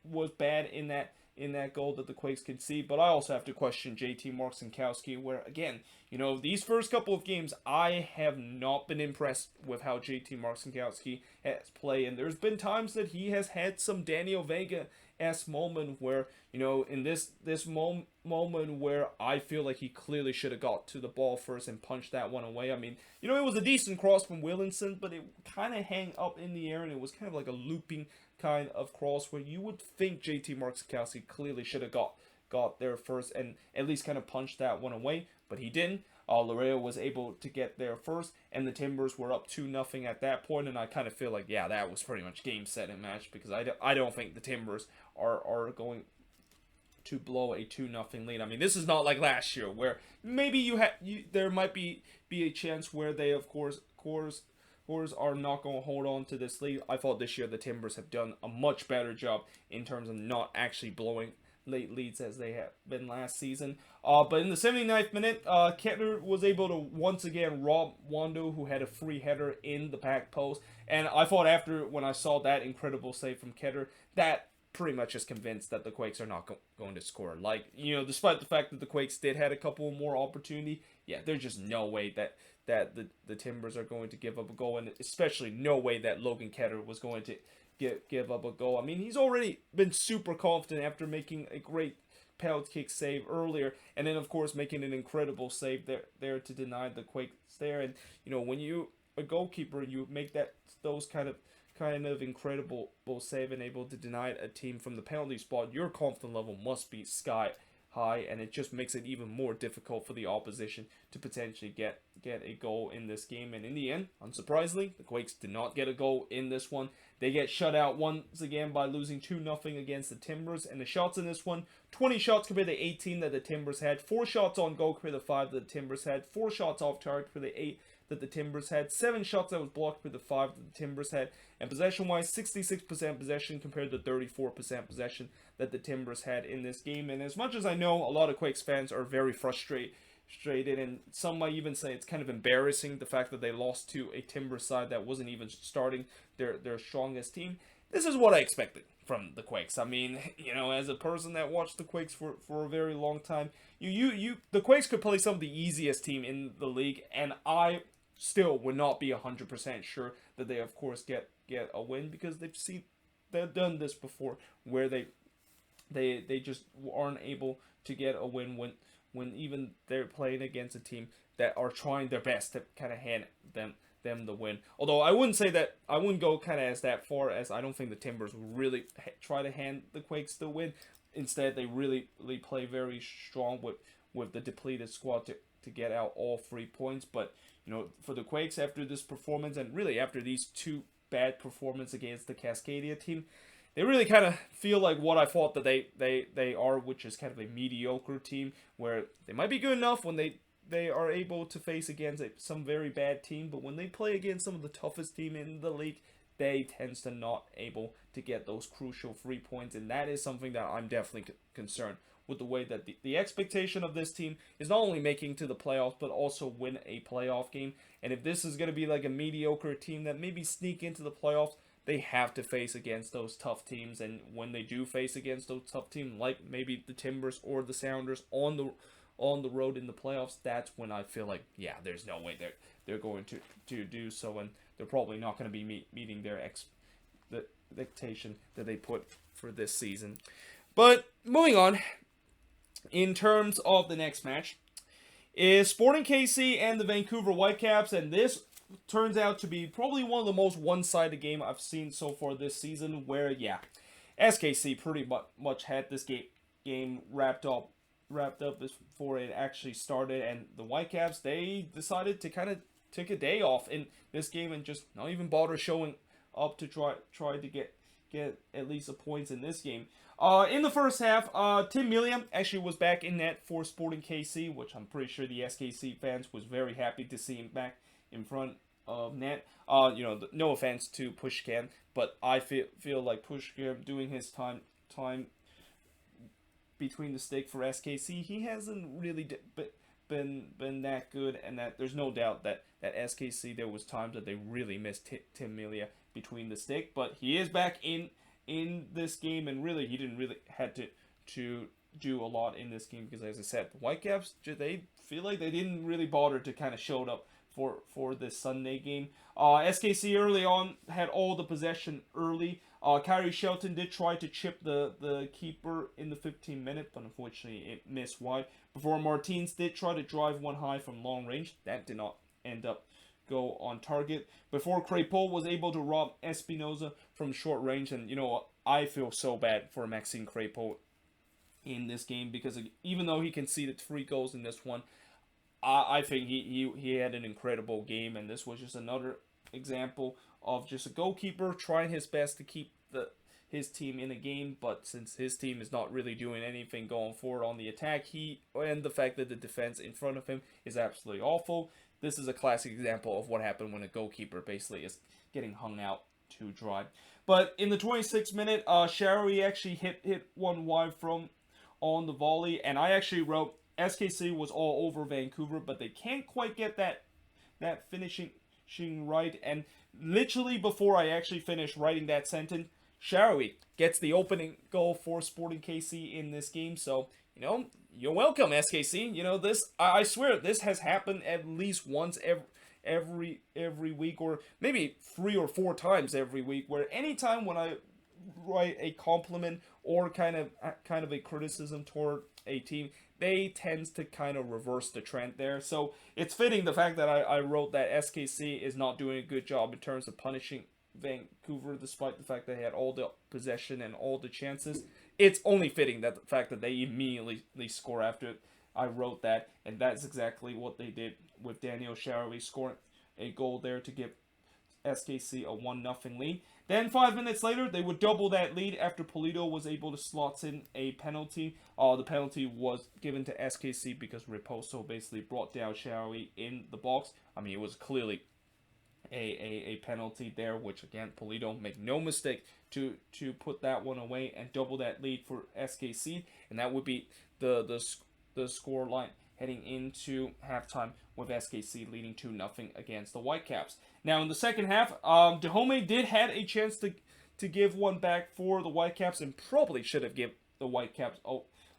was bad in that goal that the Quakes could see, but I also have to question JT Marcinkowski, where again, these first couple of games, I have not been impressed with how JT Marcinkowski has played, and there's been times that he has had some Daniel Vega-esque moment where, in this moment where I feel like he clearly should have got to the ball first and punched that one away. I mean, it was a decent cross from Williamson, but it kind of hang up in the air, and it was kind of like a looping kind of cross where you would think JT Marcinkowski clearly should have got there first and at least kind of punched that one away, but he didn't. Larea was able to get there first, and the Timbers were up 2-0 at that point, and I kind of feel like, that was pretty much game, set, and match, because I don't think the Timbers are going blow a 2-0 lead. I mean, this is not like last year where maybe there might be a chance where they of course are not going to hold on to this lead. I thought this year the Timbers have done a much better job in terms of not actually blowing late leads as they have been last season. But in the 79th minute, Kettler was able to once again rob Wando, who had a free header in the back post. And I thought when I saw that incredible save from Kettler, that pretty much is convinced that the Quakes are not going to score. Like, despite the fact that the Quakes did had a couple more opportunity, yeah, there's just no way that the Timbers are going to give up a goal, and especially no way that Logan Kettler was going to give up a goal. I mean, he's already been super confident after making a great penalty kick save earlier, and then of course making an incredible save there to deny the Quakes there. And when you a goalkeeper, you make those kind of incredible save and able to deny a team from the penalty spot, your confidence level must be sky high, and it just makes it even more difficult for the opposition to potentially get a goal in this game. And in the end, unsurprisingly, the Quakes did not get a goal in this one. They get shut out once again by losing 2-0 against the Timbers. And the shots in this one, 20 shots compared to 18 that the Timbers had, 4 shots on goal compared to 5 that the Timbers had, 4 shots off target for the 8 that the Timbers had, 7 shots that was blocked for the 5 that the Timbers had, and possession-wise, 66% possession compared to 34% possession that the Timbers had in this game. And as much as I know a lot of Quakes fans are very frustrated, and some might even say it's kind of embarrassing the fact that they lost to a Timbers side that wasn't even starting their strongest team, this is what I expected from the Quakes. I mean, as a person that watched the Quakes for a very long time, the Quakes could play some of the easiest team in the league, and I still would not be 100% sure that they of course get a win, because they've done this before where they just aren't able to get a win when even they're playing against a team that are trying their best to kind of hand them the win. Although I wouldn't go kind of as that far, as I don't think the Timbers really try to hand the Quakes the win. Instead, they really play very strong with the depleted squad to get out all 3 points. But for the Quakes, after this performance, and really after these 2 bad performances against the Cascadia team, they really kind of feel like what I thought that they are, which is kind of a mediocre team, where they might be good enough when they are able to face against some very bad team, but when they play against some of the toughest team in the league, they tends to not able to get those crucial 3 points. And that is something that I'm definitely concerned with, the way that the expectation of this team is not only making to the playoffs, but also win a playoff game. And if this is going to be like a mediocre team that maybe sneak into the playoffs, they have to face against those tough teams. And when they do face against those tough teams, like maybe the Timbers or the Sounders on the road in the playoffs, that's when I feel like, yeah, there's no way they're going to do so, and they're probably not going to be meeting their expectation that they put for this season. But moving on, in terms of the next match, is Sporting KC and the Vancouver Whitecaps, and this turns out to be probably one of the most one-sided game I've seen so far this season, where, yeah, SKC pretty much had this game wrapped up before it actually started, and the Whitecaps, they decided to kind of take a day off in this game and just not even bother showing up to try to get at least a points in this game. In the first half, Tim Milliam actually was back in net for Sporting KC, which I'm pretty sure the SKC fans was very happy to see him back in front of net. No offense to Pushkin, but I feel like Pushkin doing his time between the stick for SKC, he hasn't really been that good, and that there's no doubt that SKC, there was times that they really missed Tim Milliam between the stick, but he is back in this game, and really he didn't really had to do a lot in this game, because as I said, the Whitecaps, they feel like they didn't really bother to kind of show up for this Sunday game. SKC early on had all the possession early. Kyrie Shelton did try to chip the keeper in the 15th minute, but unfortunately it missed wide. Before Martins did try to drive one high from long range, that did not end up go on target. Before Crépol was able to rob Espinoza from short range, and I feel so bad for Maxime Crépol in this game, because even though he conceded 3 goals in this one, I think he had an incredible game, and this was just another example of just a goalkeeper trying his best to keep his team in a game, but since his team is not really doing anything going forward on the attack, and the fact that the defense in front of him is absolutely awful, this is a classic example of what happened when a goalkeeper basically is getting hung out to dry. But in the 26th minute, Shawi actually hit one wide from on the volley, and I actually wrote SKC was all over Vancouver, but they can't quite get that finishing right. And literally before I actually finished writing that sentence, Shawi gets the opening goal for Sporting KC in this game. So, you're welcome, SKC. This, I swear, this has happened at least once every week, or maybe 3 or 4 times every week, where anytime when I write a compliment or kind of a criticism toward a team, they tend to kind of reverse the trend there. So it's fitting the fact that I wrote that SKC is not doing a good job in terms of punishing Vancouver, despite the fact that they had all the possession and all the chances. It's only fitting that the fact that they immediately score after I wrote that, and that's exactly what they did with Daniel Shawi scoring a goal there to give SKC a 1-0 lead. Then 5 minutes later, they would double that lead after Polito was able to slot in a penalty. The penalty was given to SKC because Raposo basically brought down Shawi in the box. I mean, it was clearly a penalty there, which again, Polito made no mistake to put that one away and double that lead for SKC, and that would be the score line heading into halftime, with SKC leading 2-0 against the Whitecaps. Now in the second half, Dahomey did had a chance to give one back for the Whitecaps, and probably should have given the Whitecaps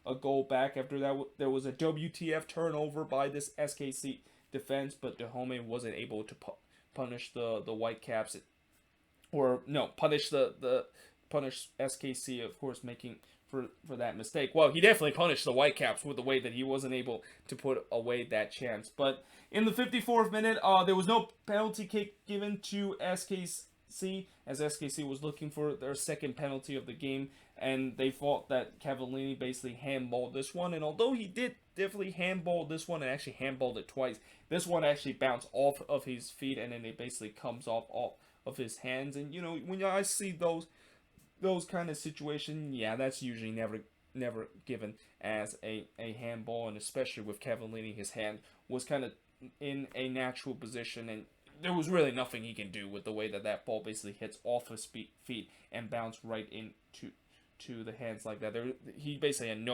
a goal back. After that, there was a WTF turnover by this SKC defense, but Dahomey wasn't able to punish the Whitecaps, punish SKC, of course, making for that mistake. Well, he definitely punished the Whitecaps with the way that he wasn't able to put away that chance. But in the 54th minute, there was no penalty kick given to SKC, as SKC was looking for their second penalty of the game, and they thought that Cavallini basically handballed this one. And although he did definitely handball this one, and actually handballed it twice, this one actually bounced off of his feet, and then it basically comes off of his hands. And when I see those kind of situations, yeah, that's usually never given as a handball, and especially with Cavallini, his hand was kind of in a natural position, and there was really nothing he can do with the way that ball basically hits off his feet and bounce right into the hands like that. He basically had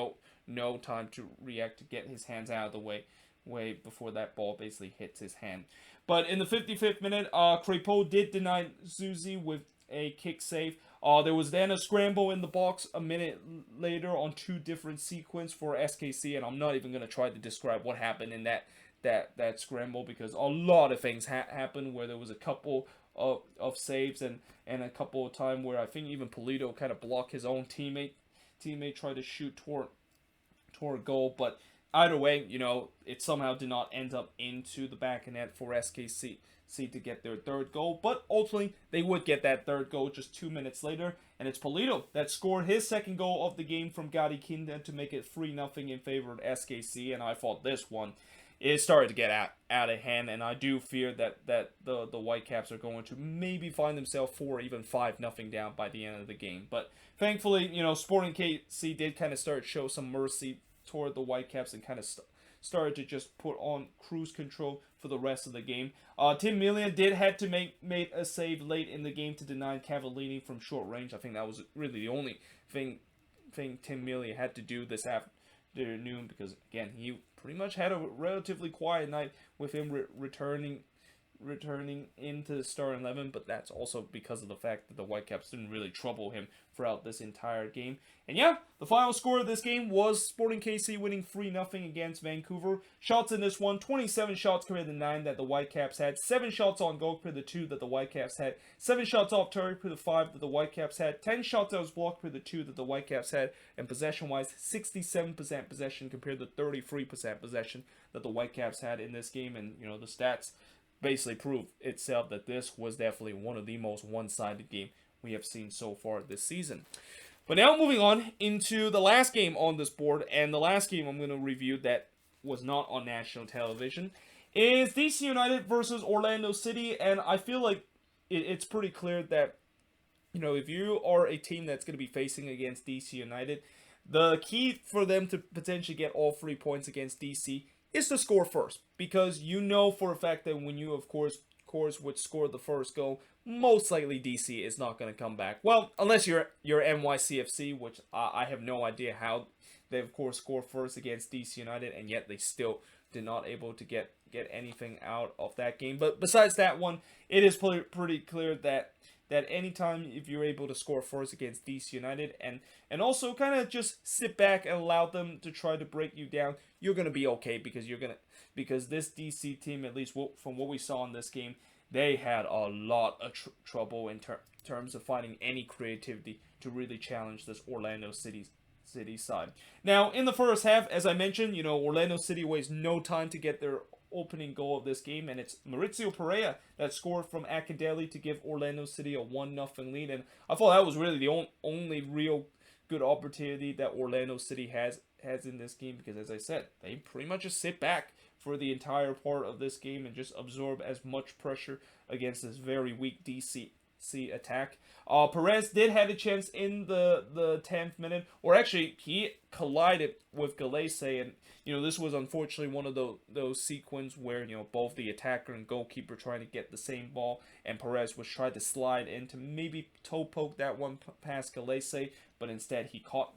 no time to react, to get his hands out of the way before that ball basically hits his hand. But in the 55th minute, Crépeau did deny Zuzi with a kick save. There was then a scramble in the box a minute later on 2 different sequences for SKC, and I'm not even going to try to describe what happened in that scramble, because a lot of things happened, where there was a couple of saves and a couple of times where I think even Polito kind of blocked his own teammate tried to shoot toward goal. But either way, it somehow did not end up into the back of net for SKC to get their third goal. But ultimately, they would get that third goal just 2 minutes later, and it's Polito that scored his second goal of the game from Gadi Kinda to make it 3-0 in favor of SKC. And I thought this one, it started to get out of hand, and I do fear that the Whitecaps are going to maybe find themselves 4 or even 5-0 down by the end of the game. But thankfully, Sporting KC did kind of start to show some mercy toward the Whitecaps and kind of started to just put on cruise control for the rest of the game. Tim Millian did have to make a save late in the game to deny Cavallini from short range. I think that was really the only thing Tim Millian had to do this afternoon, because again, he pretty much had a relatively quiet night with him returning into the starting 11, but that's also because of the fact that the Whitecaps didn't really trouble him throughout this entire game. And yeah, the final score of this game was Sporting KC winning 3-0 against Vancouver. Shots in this one, 27 shots compared to 9 that the Whitecaps had, 7 shots on goal compared to 2 that the Whitecaps had, 7 shots off target compared to 5 that the Whitecaps had, 10 shots that was blocked compared to 2 that the Whitecaps had, and possession-wise, 67% possession compared to 33% possession that the Whitecaps had in this game. And, the stats basically prove itself that this was definitely one of the most one-sided game we have seen so far this season. But now moving on into the last game on this board, and the last game I'm going to review that was not on national television is DC United versus Orlando City. And I feel like it's pretty clear that if you are a team that's going to be facing against DC United, the key for them to potentially get all 3 points against DC is to score first, because you know for a fact that when you, of course would score the first goal, most likely DC is not going to come back. Well, unless you're NYCFC, which I have no idea how they, of course, score first against DC United, and yet they still did not able to get anything out of that game. But besides that one, it is pretty clear that anytime if you're able to score first against DC United and also kind of just sit back and allow them to try to break you down, you're gonna be okay, because this DC team, at least from what we saw in this game, they had a lot of trouble in terms of finding any creativity to really challenge this Orlando City side. Now, in the first half, as I mentioned, Orlando City wastes no time to get their opening goal of this game, and it's Mauricio Pereira that scored from Akindele to give Orlando City a 1-0 lead, and I thought that was really the only real good opportunity that Orlando City has in this game, because as I said, they pretty much just sit back for the entire part of this game and just absorb as much pressure against this very weak DC attack. Perez did have a chance in the 10th minute, or actually he collided with Galese, and this was unfortunately one of those sequences where both the attacker and goalkeeper trying to get the same ball, and Perez was trying to slide in to maybe toe poke that one past Galese, but instead he caught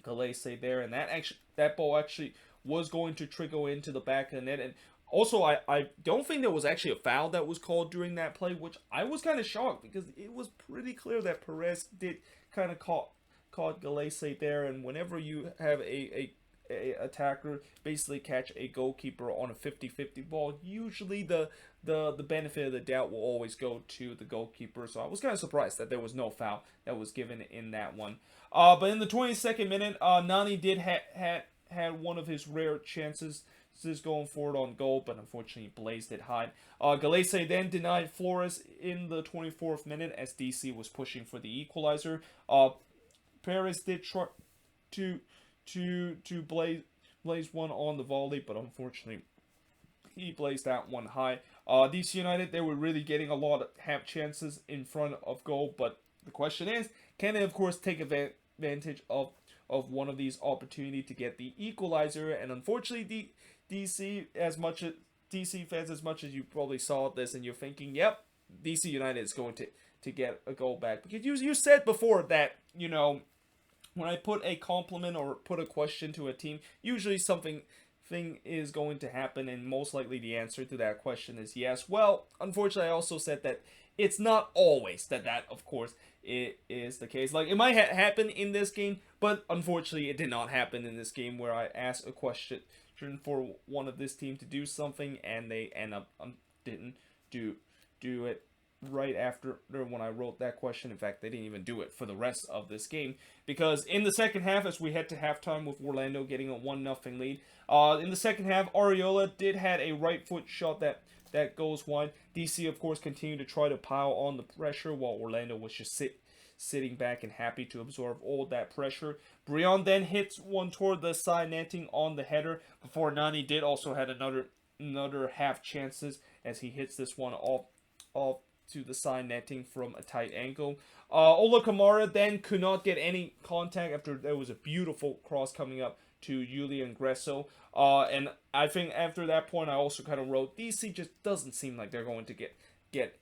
Galese there, and that ball actually was going to trickle into the back of the net. And also, I don't think there was actually a foul that was called during that play, which I was kind of shocked, because it was pretty clear that Perez did kind of caught Galese there. And whenever you have a attacker basically catch a goalkeeper on a 50-50 ball, usually the benefit of the doubt will always go to the goalkeeper. So I was kind of surprised that there was no foul that was given in that one. But in the 22nd minute, Nani did had one of his rare chances going forward on goal, but unfortunately blazed it high. Galese then denied Flores in the 24th minute as DC was pushing for the equalizer. Perez did try to blaze one on the volley, but unfortunately he blazed that one high. DC United, they were really getting a lot of half chances in front of goal, but the question is, can they of course take advantage of one of these opportunities to get the equalizer? And unfortunately, DC fans, as much as you probably saw this and you're thinking, yep, DC United is going to get a goal back, because you said before that when I put a compliment or put a question to a team, usually something is going to happen, and most likely the answer to that question is yes. Well, unfortunately, I also said that it's not always that of course it is the case. Like, it might happen in this game, but unfortunately it did not happen in this game, where I asked a question for one of this team to do something and they end up didn't do it right after when I wrote that question. In fact, they didn't even do it for the rest of this game, because in the second half, as we head to halftime with Orlando getting a 1-0 lead, in the second half, Ariola did had a right foot shot that goes wide. DC, of course, continued to try to pile on the pressure, while Orlando was just sitting back and happy to absorb all that pressure. Brion then hits one toward the side netting on the header, before Nani did also had another half chances as he hits this one off to the side netting from a tight angle. Ola Kamara then could not get any contact after there was a beautiful cross coming up to Julian Gresso. And I think after that point, I also kind of wrote, DC just doesn't seem like they're going to get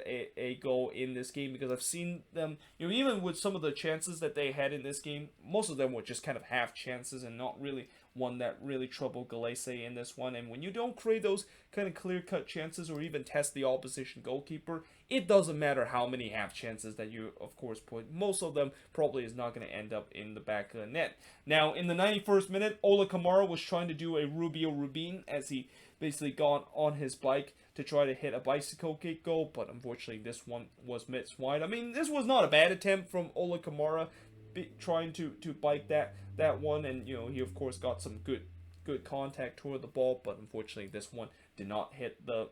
a goal in this game, because I've seen them, even with some of the chances that they had in this game, most of them were just kind of half chances and not really one that really troubled Galese in this one. And when you don't create those kind of clear-cut chances or even test the opposition goalkeeper, it doesn't matter how many half chances that you, of course, put. Most of them probably is not going to end up in the back of the net. Now, in the 91st minute, Ola Kamara was trying to do a Rubio Rubin as he basically got on his bike to try to hit a bicycle kick goal, but unfortunately this one was missed wide. I mean, this was not a bad attempt from Ola Kamara, trying to bike that one, and he of course got some good contact toward the ball, but unfortunately this one did not hit the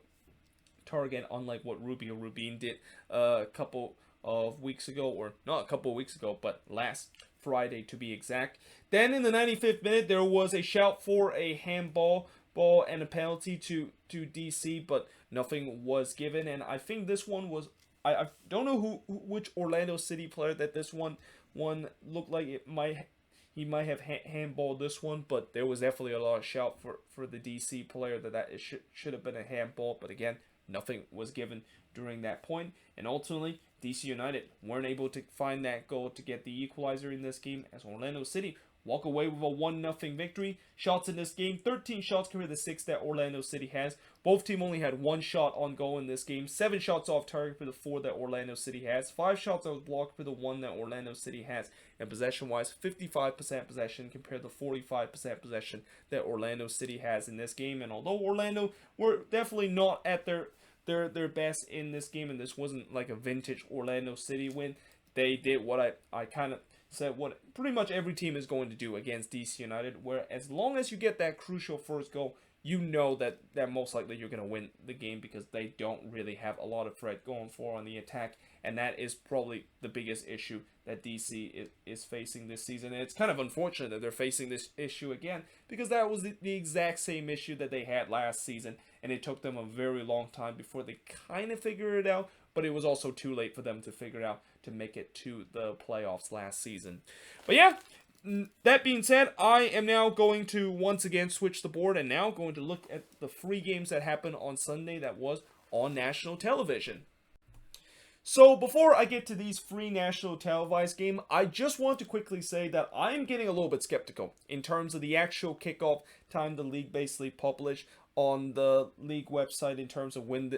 target, unlike what Rubio Rubin did a couple of weeks ago, or not a couple of weeks ago, but last Friday to be exact. Then in the 95th minute, there was a shout for a handball and a penalty to DC, but nothing was given, and I think this one was, I don't know which Orlando City player that this one looked like he might have handballed this one, but there was definitely a lot of shout for the DC player that it should have been a handball, but again, nothing was given during that point, and ultimately DC United weren't able to find that goal to get the equalizer in this game, as Orlando City walk away with a 1-0 victory. Shots in this game, 13 shots compared to 6 that Orlando City has. Both teams only had 1 shot on goal in this game. 7 shots off target for the 4 that Orlando City has. 5 shots that was blocked for the 1 that Orlando City has. And possession-wise, 55% possession compared to 45% possession that Orlando City has in this game. And although Orlando were definitely not at their best in this game, and this wasn't like a vintage Orlando City win, they did what I kind of said what pretty much every team is going to do against DC United, where as long as you get that crucial first goal, you know that most likely you're going to win the game, because they don't really have a lot of threat going for on the attack, and that is probably the biggest issue that DC is facing this season. And it's kind of unfortunate that they're facing this issue again, because that was the exact same issue that they had last season, and it took them a very long time before they kind of figured it out, but it was also too late for them to figure it out to make it to the playoffs last season. But yeah, that being said, I am now going to once again switch the board and now going to look at the 3 games that happened on Sunday that was on national television. So before I get to these 3 national televised games, I just want to quickly say that I'm getting a little bit skeptical in terms of the actual kickoff time the league basically published on the league website in terms of when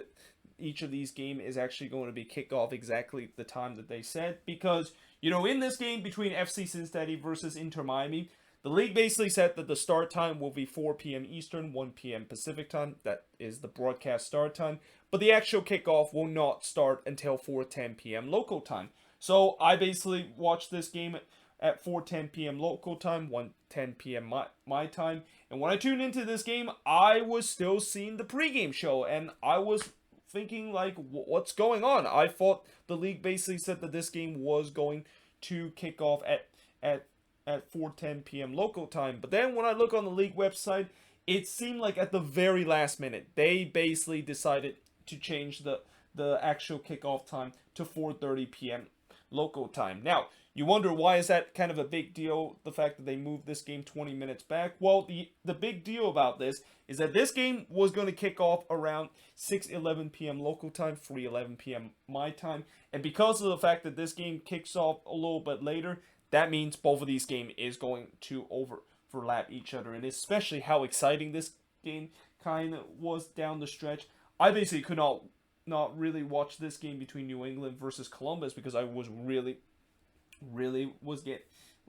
each of these games is actually going to be kicked off exactly the time that they said. Because, you know, in this game between FC Cincinnati versus Inter Miami, the league basically said that the start time will be 4 p.m. Eastern, 1 p.m. Pacific time. That is the broadcast start time. But the actual kickoff will not start until 4:10 p.m. local time. So I basically watched this game at 4:10 p.m. local time, 1:10 p.m. my time. And when I tuned into this game, I was still seeing the pregame show, and I was thinking, like, what's going on? I thought the league basically said that this game was going to kick off at 4:10 p.m. local time. But then when I look on the league website, it seemed like at the very last minute, they basically decided to change the actual kickoff time to 4:30 p.m. local time. Now, you wonder, why is that kind of a big deal, the fact that they moved this game 20 minutes back? Well, the big deal about this is that this game was going to kick off around 6:11 p.m. local time, 3:11 p.m. my time. And because of the fact that this game kicks off a little bit later, that means both of these games is going to overlap each other. And especially how exciting this game kind of was down the stretch. I basically could not really watch this game between New England versus Columbus, because I was really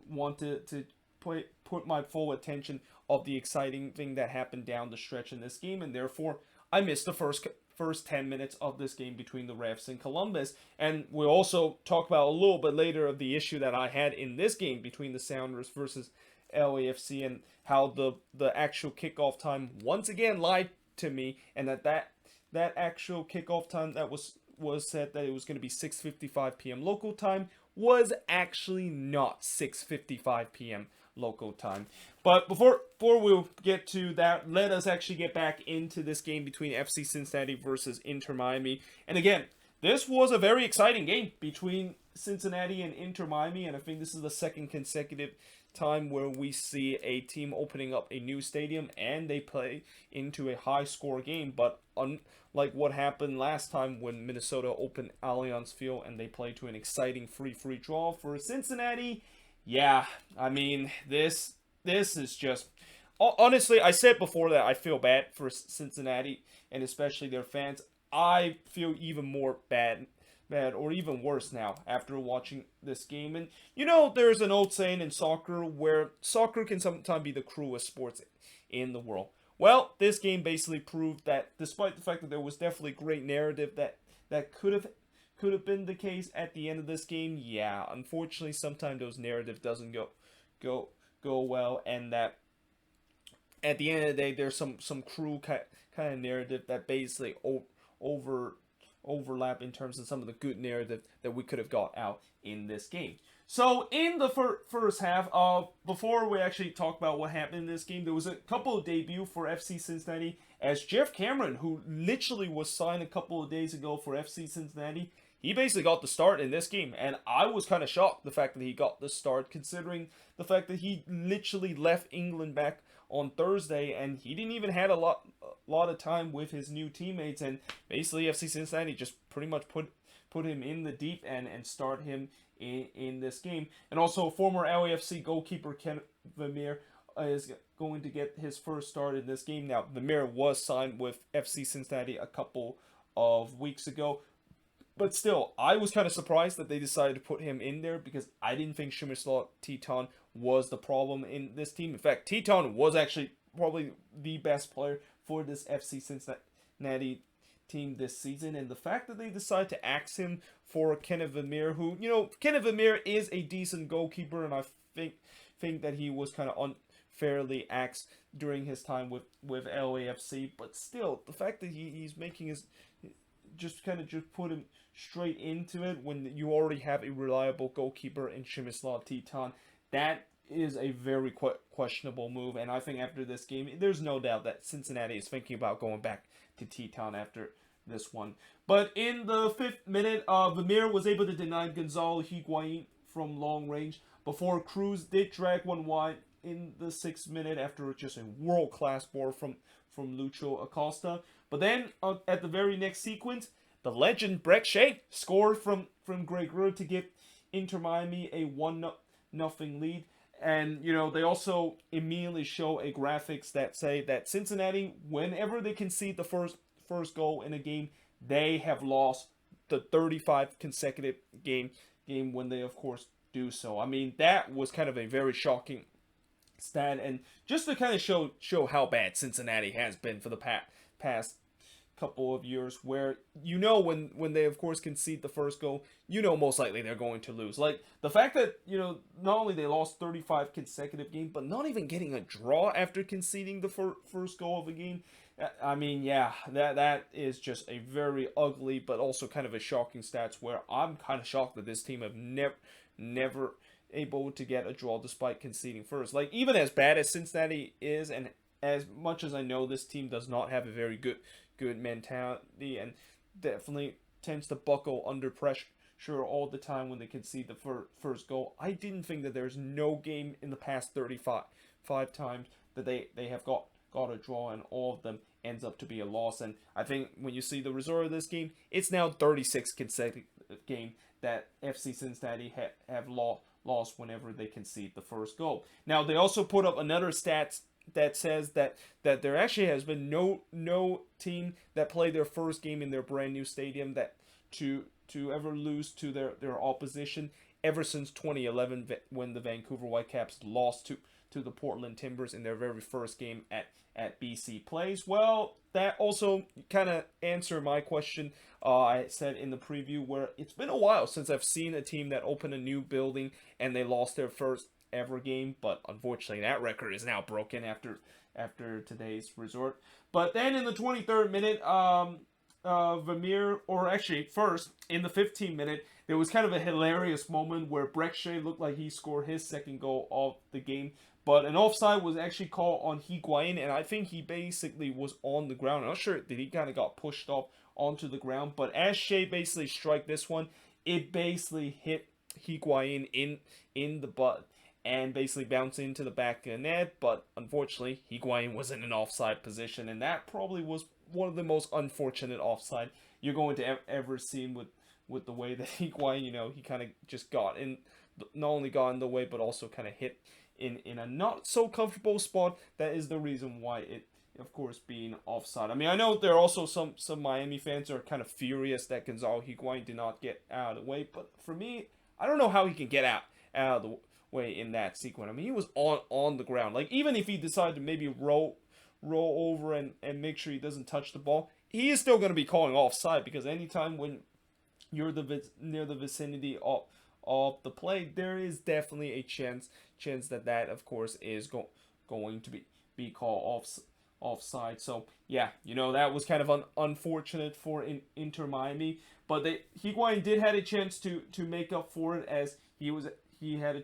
wanted to put my full attention of the exciting thing that happened down the stretch in this game, and therefore I missed the first 10 minutes of this game between the Refs and Columbus. And we'll also talk about a little bit later of the issue that I had in this game between the Sounders versus LAFC, and how the actual kickoff time once again lied to me, and that actual kickoff time that was said that it was going to be 6:55 p.m. local time was actually not 6:55 p.m. local time. But before we'll get to that, let us actually get back into this game between FC Cincinnati versus Inter Miami. And again, this was a very exciting game between Cincinnati and Inter Miami, and I think this is the second consecutive time where we see a team opening up a new stadium and they play into a high score game. But unlike what happened last time when Minnesota opened Allianz Field and they played to an exciting 3-3 draw for Cincinnati, yeah, I mean, this is just, honestly, I said before that I feel bad for Cincinnati and especially their fans. I feel even more bad or even worse now after watching this game. And you know, there's an old saying in soccer where soccer can sometimes be the cruelest sports in the world. Well, this game basically proved that, despite the fact that there was definitely great narrative that could have been the case at the end of this game, yeah, unfortunately sometimes those narrative doesn't go well, and that at the end of the day there's some cruel kind of narrative that basically overlap in terms of some of the good narrative that we could have got out in this game. So in the first half, before we actually talk about what happened in this game, there was a couple of debuts for FC Cincinnati, as Jeff Cameron, who literally was signed a couple of days ago for FC Cincinnati, he basically got the start in this game, and I was kind of shocked the fact that he got the start, considering the fact that he literally left England back on Thursday, and he didn't even had a lot of time with his new teammates, and basically FC Cincinnati just pretty much put him in the deep end and start him in this game. And also, former LAFC goalkeeper Ken Vermeer is going to get his first start in this game. Now, Vermeer was signed with FC Cincinnati a couple of weeks ago, but still, I was kind of surprised that they decided to put him in there, because I didn't think Przemysław Tytoń was the problem in this team. In fact, Tytoń was actually probably the best player for this FC Cincinnati team this season, and the fact that they decided to axe him for Kenneth Vermeer, who, Kenneth Vermeer is a decent goalkeeper, and I think that he was kind of unfairly axed during his time with LAFC, but still, the fact that he's making his just put him straight into it when you already have a reliable goalkeeper in Przemysław Tytoń, that is a very questionable move. And I think after this game, there's no doubt that Cincinnati is thinking about going back to Tytoń after this one. But in the 5th minute, Vermeer was able to deny Gonzalo Higuain from long range before Cruz did drag one wide in the 6th minute after just a world-class ball from Lucho Acosta. But then at the very next sequence, the legend Brek Shea scored from Greg Ruhr to give Inter Miami a 1-0 lead. And, they also immediately show a graphics that say that Cincinnati, whenever they concede the first goal in a game, they have lost the 35 consecutive game when they, of course, do so. I mean, that was kind of a very shocking stat, and just to kind of show how bad Cincinnati has been for the past couple of years, where when they of course concede the first goal, most likely they're going to lose. Like the fact that not only they lost 35 consecutive games, but not even getting a draw after conceding the first goal of a game. I mean, yeah, that is just a very ugly but also kind of a shocking stats, where I'm kind of shocked that this team have never able to get a draw despite conceding first. Like, even as bad as Cincinnati is, and as much as I know this team does not have a very good mentality and definitely tends to buckle under pressure all the time when they concede the first goal, I didn't think that there's no game in the past 35 times that they have got a draw, and all of them ends up to be a loss. And I think when you see the result of this game, it's now 36 consecutive game that FC Cincinnati have lost whenever they concede the first goal. Now, they also put up another stats that says that there actually has been no team that played their first game in their brand new stadium that to ever lose to their opposition ever since 2011, when the Vancouver Whitecaps lost to the Portland Timbers in their very first game at BC Place. Well, that also kind of answered my question I said in the preview, where it's been a while since I've seen a team that opened a new building and they lost their first ever game, but unfortunately that record is now broken after today's resort. But then in the 23rd minute, Vermeer, or actually first in the 15th minute, there was kind of a hilarious moment where Brek Shea looked like he scored his second goal of the game, but an offside was actually called on Higuain, and I think he basically was on the ground. I'm not sure that he kind of got pushed off onto the ground, but as Shea basically struck this one, it basically hit Higuain in the butt and basically bounced into the back of the net. But unfortunately, Higuain was in an offside position, and that probably was one of the most unfortunate offside you're going to ever see with the way that Higuain, he kind of just got in, not only got in the way, but also kind of hit in a not so comfortable spot. That is the reason why it, of course, being offside. I mean, I know there are also some Miami fans who are kind of furious that Gonzalo Higuain did not get out of the way, but for me, I don't know how he can get out of the way in that sequence. I mean, he was on the ground. Like, even if he decided to maybe roll over and make sure he doesn't touch the ball, he is still going to be calling offside, because anytime when you're near the vicinity of the play, there is definitely a chance that of course is going to be called offside. So yeah, that was kind of unfortunate for Inter Miami, but Higuain did had a chance to make up for it, as he had a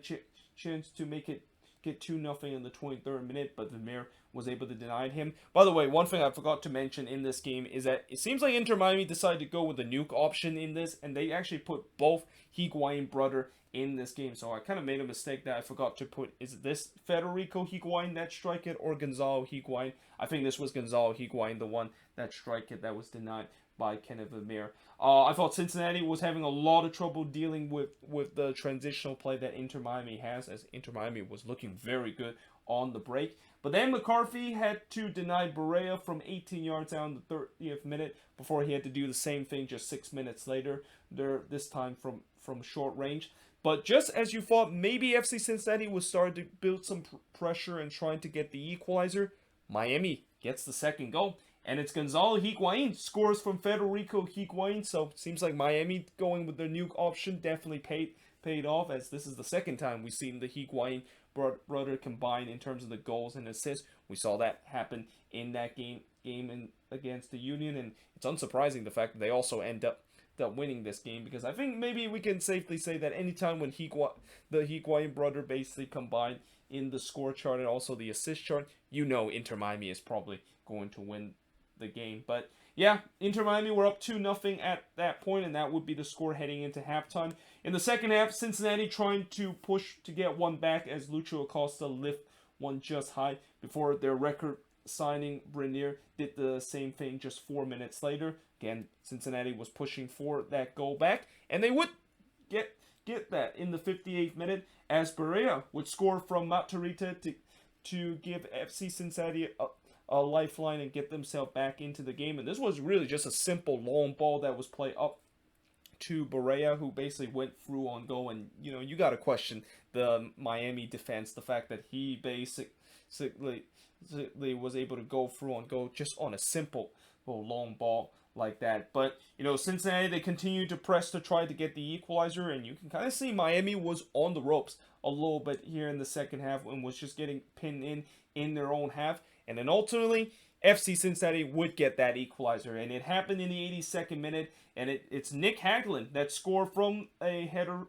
chance to make it get 2-0 in the 23rd minute, but Vermeer was able to deny him. By the way, one thing I forgot to mention in this game is that it seems like Inter Miami decided to go with the nuke option in this, and they actually put both Higuain brother in this game. So I kind of made a mistake that I forgot to put. Is this Federico Higuain that strike it, or Gonzalo Higuain? I think this was Gonzalo Higuain, the one that strike it that was denied by Kenneth Vermeer. I thought Cincinnati was having a lot of trouble dealing with the transitional play that Inter Miami has, as Inter Miami was looking very good on the break. But then McCarthy had to deny Barea from 18 yards out in the 30th minute before he had to do the same thing just 6 minutes later, this time from short range. But just as you thought, maybe FC Cincinnati was starting to build some pressure and trying to get the equalizer, Miami gets the second goal. And it's Gonzalo Higuain scores from Federico Higuain. So it seems like Miami going with their nuke option definitely paid off, as this is the second time we've seen the Higuain brother combine in terms of the goals and assists. We saw that happen in that game against the Union, and it's unsurprising the fact that they also end up winning this game, because I think maybe we can safely say that anytime when the Higuain brother basically combine in the score chart and also the assist chart, you know Inter Miami is probably going to win the game. But yeah, Inter Miami were up 2-0 at that point, and that would be the score heading into halftime. In the second half, Cincinnati trying to push to get one back as Lucho Acosta lift one just high before their record signing Brenier did the same thing just 4 minutes later. Again, Cincinnati was pushing for that goal back, and they would get that in the 58th minute as Barea would score from Matarrita to give FC Cincinnati a lifeline and get themselves back into the game. And this was really just a simple long ball that was played up to Barea, who basically went through on goal. And you got to question the Miami defense, the fact that he basically was able to go through on goal just on a simple long ball like that. But Cincinnati, they continued to press to try to get the equalizer, and you can kind of see Miami was on the ropes a little bit here in the second half and was just getting pinned in their own half. And then ultimately, FC Cincinnati would get that equalizer. And it happened in the 82nd minute. And it's Nick Hagelin that scored from a header,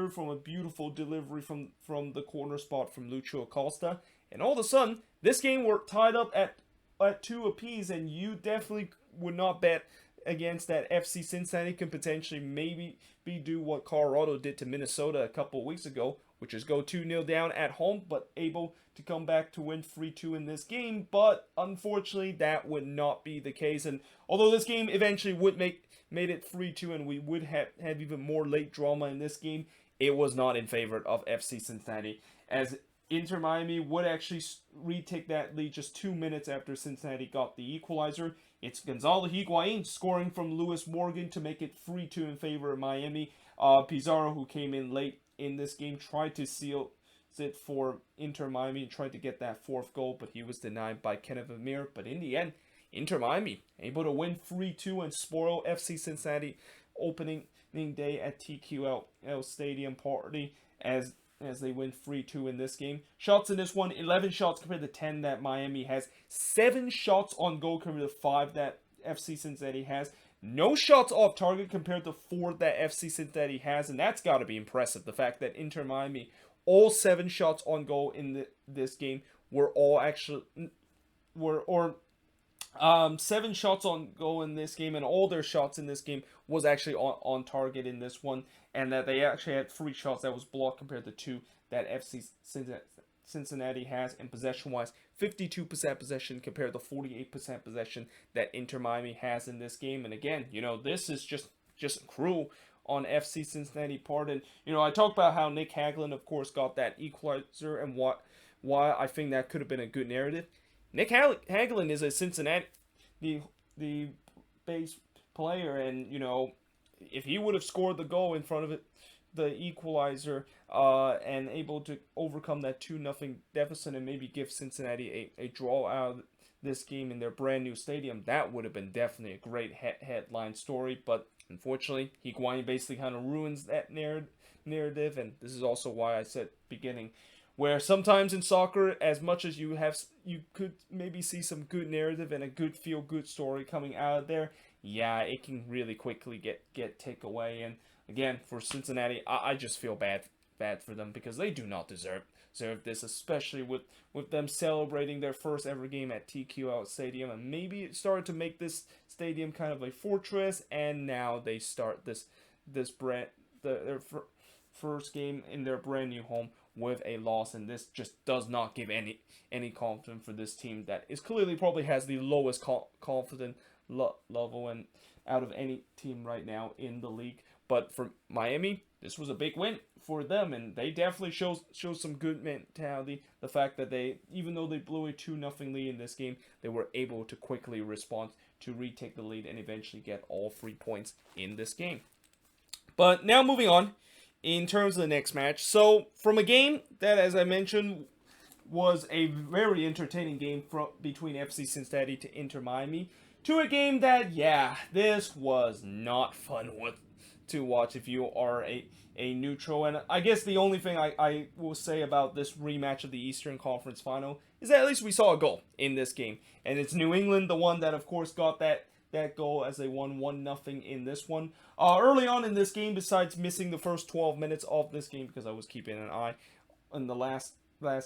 from a beautiful delivery from the corner spot from Lucho Acosta. And all of a sudden, this game were tied up at 2 apiece. And you definitely would not bet against that. FC Cincinnati can potentially maybe do what Colorado did to Minnesota a couple of weeks ago, which is go 2-0 down at home, but able to come back to win 3-2 in this game. But unfortunately, that would not be the case. And although this game eventually would made it 3-2, and we would have even more late drama in this game, it was not in favor of FC Cincinnati, as Inter Miami would actually retake that lead just 2 minutes after Cincinnati got the equalizer. It's Gonzalo Higuain scoring from Lewis Morgan to make it 3-2 in favor of Miami. Pizarro, who came in late in this game, tried to seal it for Inter Miami and tried to get that fourth goal, but he was denied by Kenneth Vermeer. But in the end, Inter Miami able to win 3-2 and spoil FC Cincinnati opening day at TQL Stadium party as they win 3-2 in this game. Shots in this one, 11 shots compared to 10 that Miami has. 7 shots on goal compared to 5 that FC Cincinnati has. No shots off target compared to 4 that FC Cincinnati has, and that's got to be impressive. The fact that Inter Miami, all 7 shots on goal in this game were all actually 7 shots on goal in this game, and all their shots in this game was actually on target in this one, and that they actually had 3 shots that was blocked compared to 2 that FC Cincinnati has. And possession-wise, 52% possession compared to 48% possession that Inter Miami has in this game. And again, this is just cruel on FC Cincinnati part. And I talked about how Nick Hagelin, of course, got that equalizer and why I think that could have been a good narrative. Nick Hagelin is a Cincinnati the base player, and if he would have scored the goal in front of it, the equalizer, and able to overcome that 2-0 deficit and maybe give Cincinnati a draw out of this game in their brand new stadium, that would have been definitely a great headline story. But unfortunately, Higuain basically kind of ruins that narrative, and this is also why I said beginning, where sometimes in soccer, as much as you could maybe see some good narrative and a good feel-good story coming out of there, yeah, it can really quickly get taken away. And again, for Cincinnati, I just feel bad for them, because they do not deserve deserve this, especially with them celebrating their first ever game at TQL Stadium, and maybe it started to make this stadium kind of a fortress, and now they start their first game in their brand new home with a loss, and this just does not give any confidence for this team that is clearly probably has the lowest confidence level and out of any team right now in the league. But for Miami, this was a big win for them, and they definitely shows some good mentality. The fact that they, even though they blew a 2-0 lead in this game, they were able to quickly respond to retake the lead and eventually get all 3 points in this game. But now moving on in terms of the next match. So from a game that, as I mentioned, was a very entertaining game between FC Cincinnati to Inter Miami, to a game that, yeah, this was not fun to watch if you are a neutral. And I guess the only thing I will say about this rematch of the Eastern Conference Final is that at least we saw a goal in this game. And it's New England, the one that, of course, got that goal as they won 1-0 in this one. Early on in this game, besides missing the first 12 minutes of this game, because I was keeping an eye on the last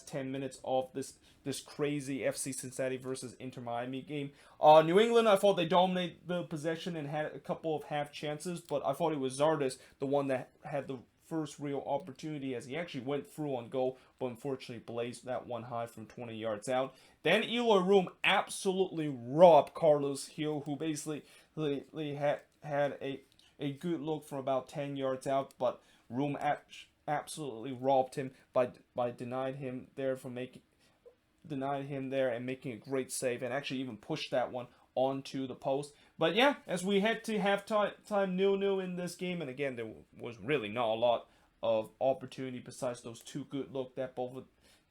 10 minutes of this crazy FC Cincinnati versus Inter Miami game. New England, I thought they dominated the possession and had a couple of half chances, but I thought it was Zardes, the one that had the first real opportunity, as he actually went through on goal, but unfortunately blazed that one high from 20 yards out. Then Eloy Room absolutely robbed Carlos Hill, who basically had a good look from about 10 yards out, but Room absolutely robbed him by denying him there and making a great save, and actually even pushed that one onto the post. But yeah, as we head to halftime 0-0 in this game, and again, there was really not a lot of opportunity besides those two good looks that both of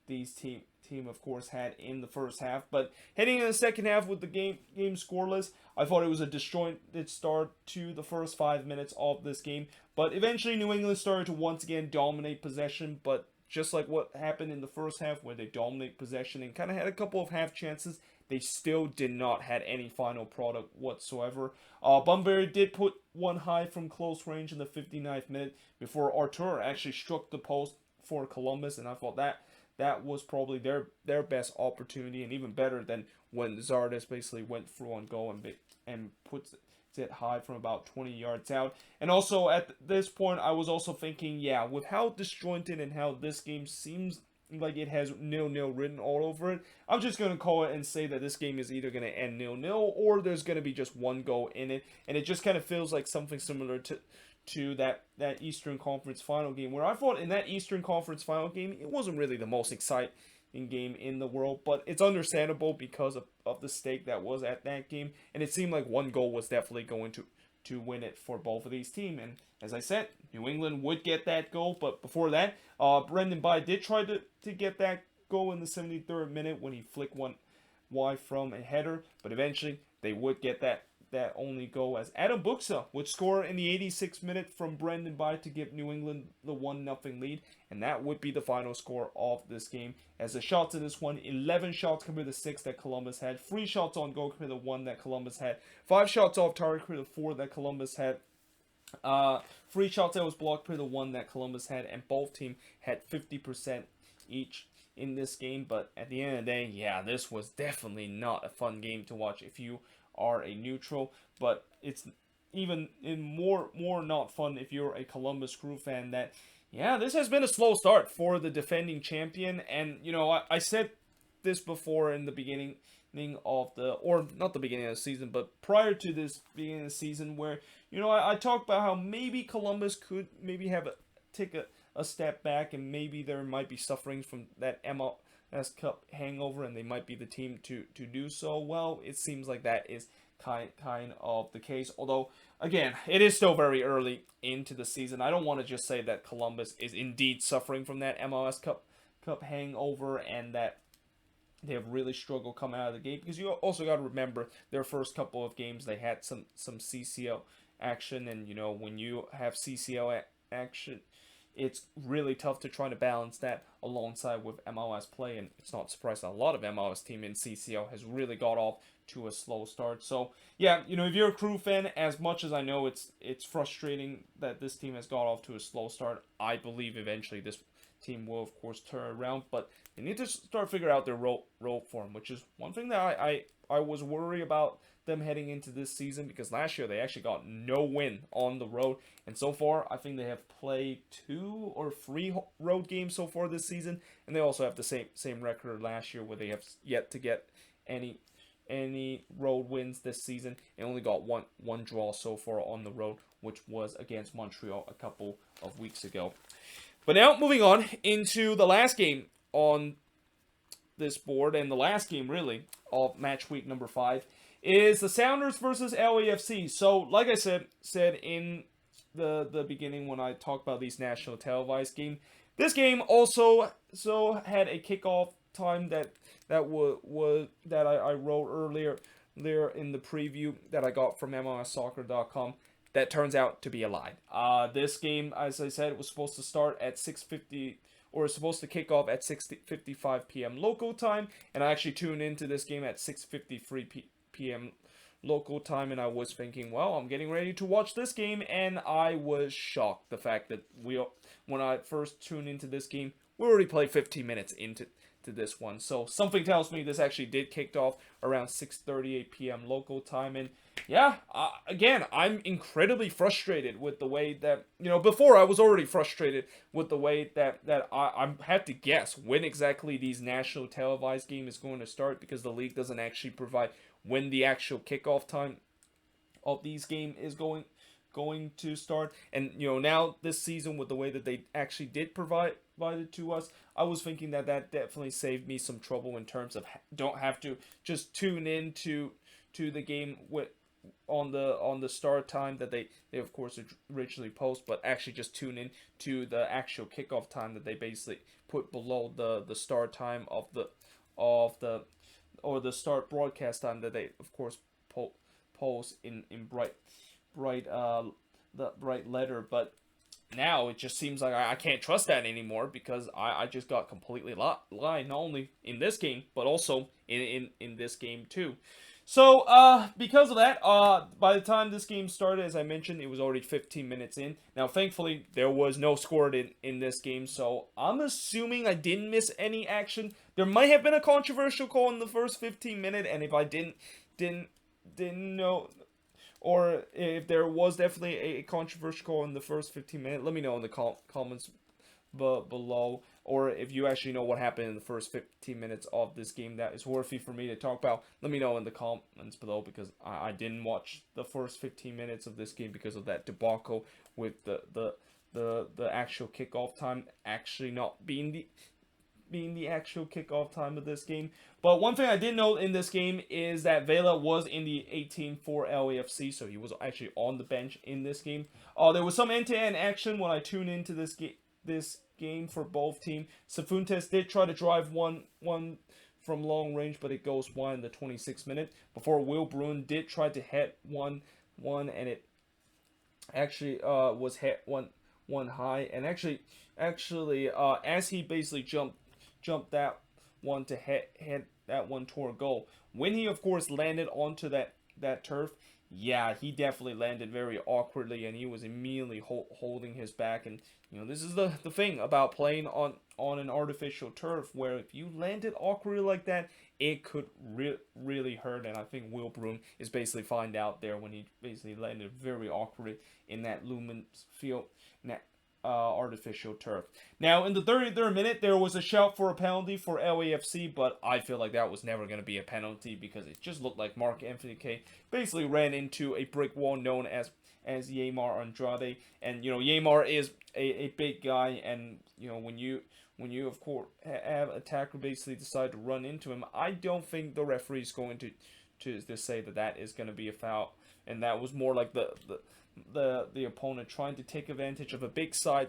these team of course had in the first half. But heading in the second half with the game scoreless, I thought it was a disjointed start to the first 5 minutes of this game. But eventually New England started to once again dominate possession, but just like what happened in the first half where they dominate possession and kind of had a couple of half chances, they still did not have any final product whatsoever. Bunbury did put one high from close range in the 59th minute before Artur actually struck the post for Columbus, and I thought that was probably their best opportunity, and even better than when Zardes basically went through on goal and puts it high from about 20 yards out. And also at this point, I was also thinking, yeah, with how disjointed and how this game seems like it has 0-0 written all over it, I'm just going to call it and say that this game is either going to end 0-0 or there's going to be just one goal in it. And it just kind of feels like something similar to that Eastern Conference Final game, where I thought in that Eastern Conference Final game, it wasn't really the most exciting game in the world, but it's understandable because of the stake that was at that game, and it seemed like one goal was definitely going to win it for both of these teams. And as I said, New England would get that goal, but before that, Brendan Bai did try to get that goal in the 73rd minute when he flicked one wide from a header, but eventually they would get that only goal as Adam Buxa would score in the 86th minute from Brendan Bai to give New England the 1-0 lead, and that would be the final score of this game. As the shots in this one, 11 shots compared to 6 that Columbus had, 3 shots on goal compared to 1 that Columbus had, 5 shots off target compared to 4 that Columbus had, 3 shots that was blocked compared to 1 that Columbus had, and both teams had 50% each in this game. But at the end of the day, yeah, this was definitely not a fun game to watch if you are a neutral, but it's even more not fun if you're a Columbus Crew fan. That, yeah, this has been a slow start for the defending champion. And you know, I said this before in the beginning of not the beginning of the season, but prior to this beginning of the season, where, you know, I talked about how maybe Columbus could maybe take a step back, and maybe there might be suffering from that MLS Cup hangover, and they might be the team to do so. Well, it seems like that is kind of the case. Although, again, it is still very early into the season. I don't want to just say that Columbus is indeed suffering from that MLS Cup hangover and that they have really struggled coming out of the gate, because you also got to remember their first couple of games they had some CCL action, and you know, when you have CCL action, it's really tough to try to balance that alongside with MLS play, and it's not surprising a lot of MLS team in CCL has really got off to a slow start. So yeah, you know, if you're a Crew fan, as much as I know it's frustrating that this team has got off to a slow start, I believe eventually this team will of course turn around, but they need to start figuring out their role form, which is one thing that I was worried about them heading into this season, because last year they actually got no win on the road, and so far I think they have played 2 or 3 road games so far this season, and they also have the same record last year where they have yet to get any road wins this season, and only got one draw so far on the road, which was against Monteal a couple of weeks ago. But now moving on into the last game on this board, and the last game really of match week number 5 is the Sounders versus LAFC. So like I said in the beginning when I talked about these national televised game, this game also had a kickoff time that I wrote earlier there in the preview that I got from MLSsoccer.com. That turns out to be a lie. This game, as I said, was supposed to start at 6:50, or supposed to kick off at 6:55 p.m. local time, and I actually tuned into this game at 6:53 p.m. local time, and I was thinking, well, I'm getting ready to watch this game, and I was shocked the fact that when I first tuned into this game, we already played 15 minutes into this one. So something tells me this actually did kick off around 6:38 p.m. local time, and yeah, again, I'm incredibly frustrated with the way that, before I was already frustrated with the way that I had to guess when exactly these national televised game is going to start, because the league doesn't actually provide when the actual kickoff time of these game is going to start. And now this season, with the way that they actually did provide it to us, I was thinking that definitely saved me some trouble in terms of don't have to just tune in to the game on the start time that they of course originally post, but actually just tune in to the actual kickoff time that they basically put below the start time of the start broadcast time that they of course post in bright letter. But now it just seems like I can't trust that anymore, because I just got completely lied, not only in this game but also in this game too. So, because of that, by the time this game started, as I mentioned, it was already 15 minutes in. Now, thankfully, there was no scored in this game, so I'm assuming I didn't miss any action. There might have been a controversial call in the first 15 minutes, and if I didn't know, or if there was definitely a controversial call in the first 15 minutes, let me know in the comments below, or if you actually know what happened in the first 15 minutes of this game that is worthy for me to talk about, let me know in the comments below, because I didn't watch the first 15 minutes of this game because of that debacle with the actual kickoff time actually not being the actual kickoff time of this game. But one thing I did note in this game is that Vela was in the 18 for LAFC, so he was actually on the bench in this game. There was some end-to-end action when I tuned into this game for both teams. Cifuentes did try to drive one from long range, but it goes wide in the 26th minute. Before Will Bruin did try to hit one, and it actually was hit one high, and actually as he basically jumped that one to hit that one toward goal, when he of course landed onto that turf, yeah, he definitely landed very awkwardly, and he was immediately holding his back. And this is the thing about playing on an artificial turf, where if you landed awkwardly like that, it could really hurt. And I think Will Bruin is basically found out there when he basically landed very awkwardly in that Lumen field, artificial turf. Now, in the 33rd minute, there was a shout for a penalty for LAFC, but I feel like that was never going to be a penalty, because it just looked like Marc-Anthony Kaye basically ran into a brick wall known as Yeimar Andrade. And Yeimar is a big guy, and when you of course have an attacker basically decide to run into him, I don't think the referee is going to say that is going to be a foul. And that was more like the opponent trying to take advantage of a big size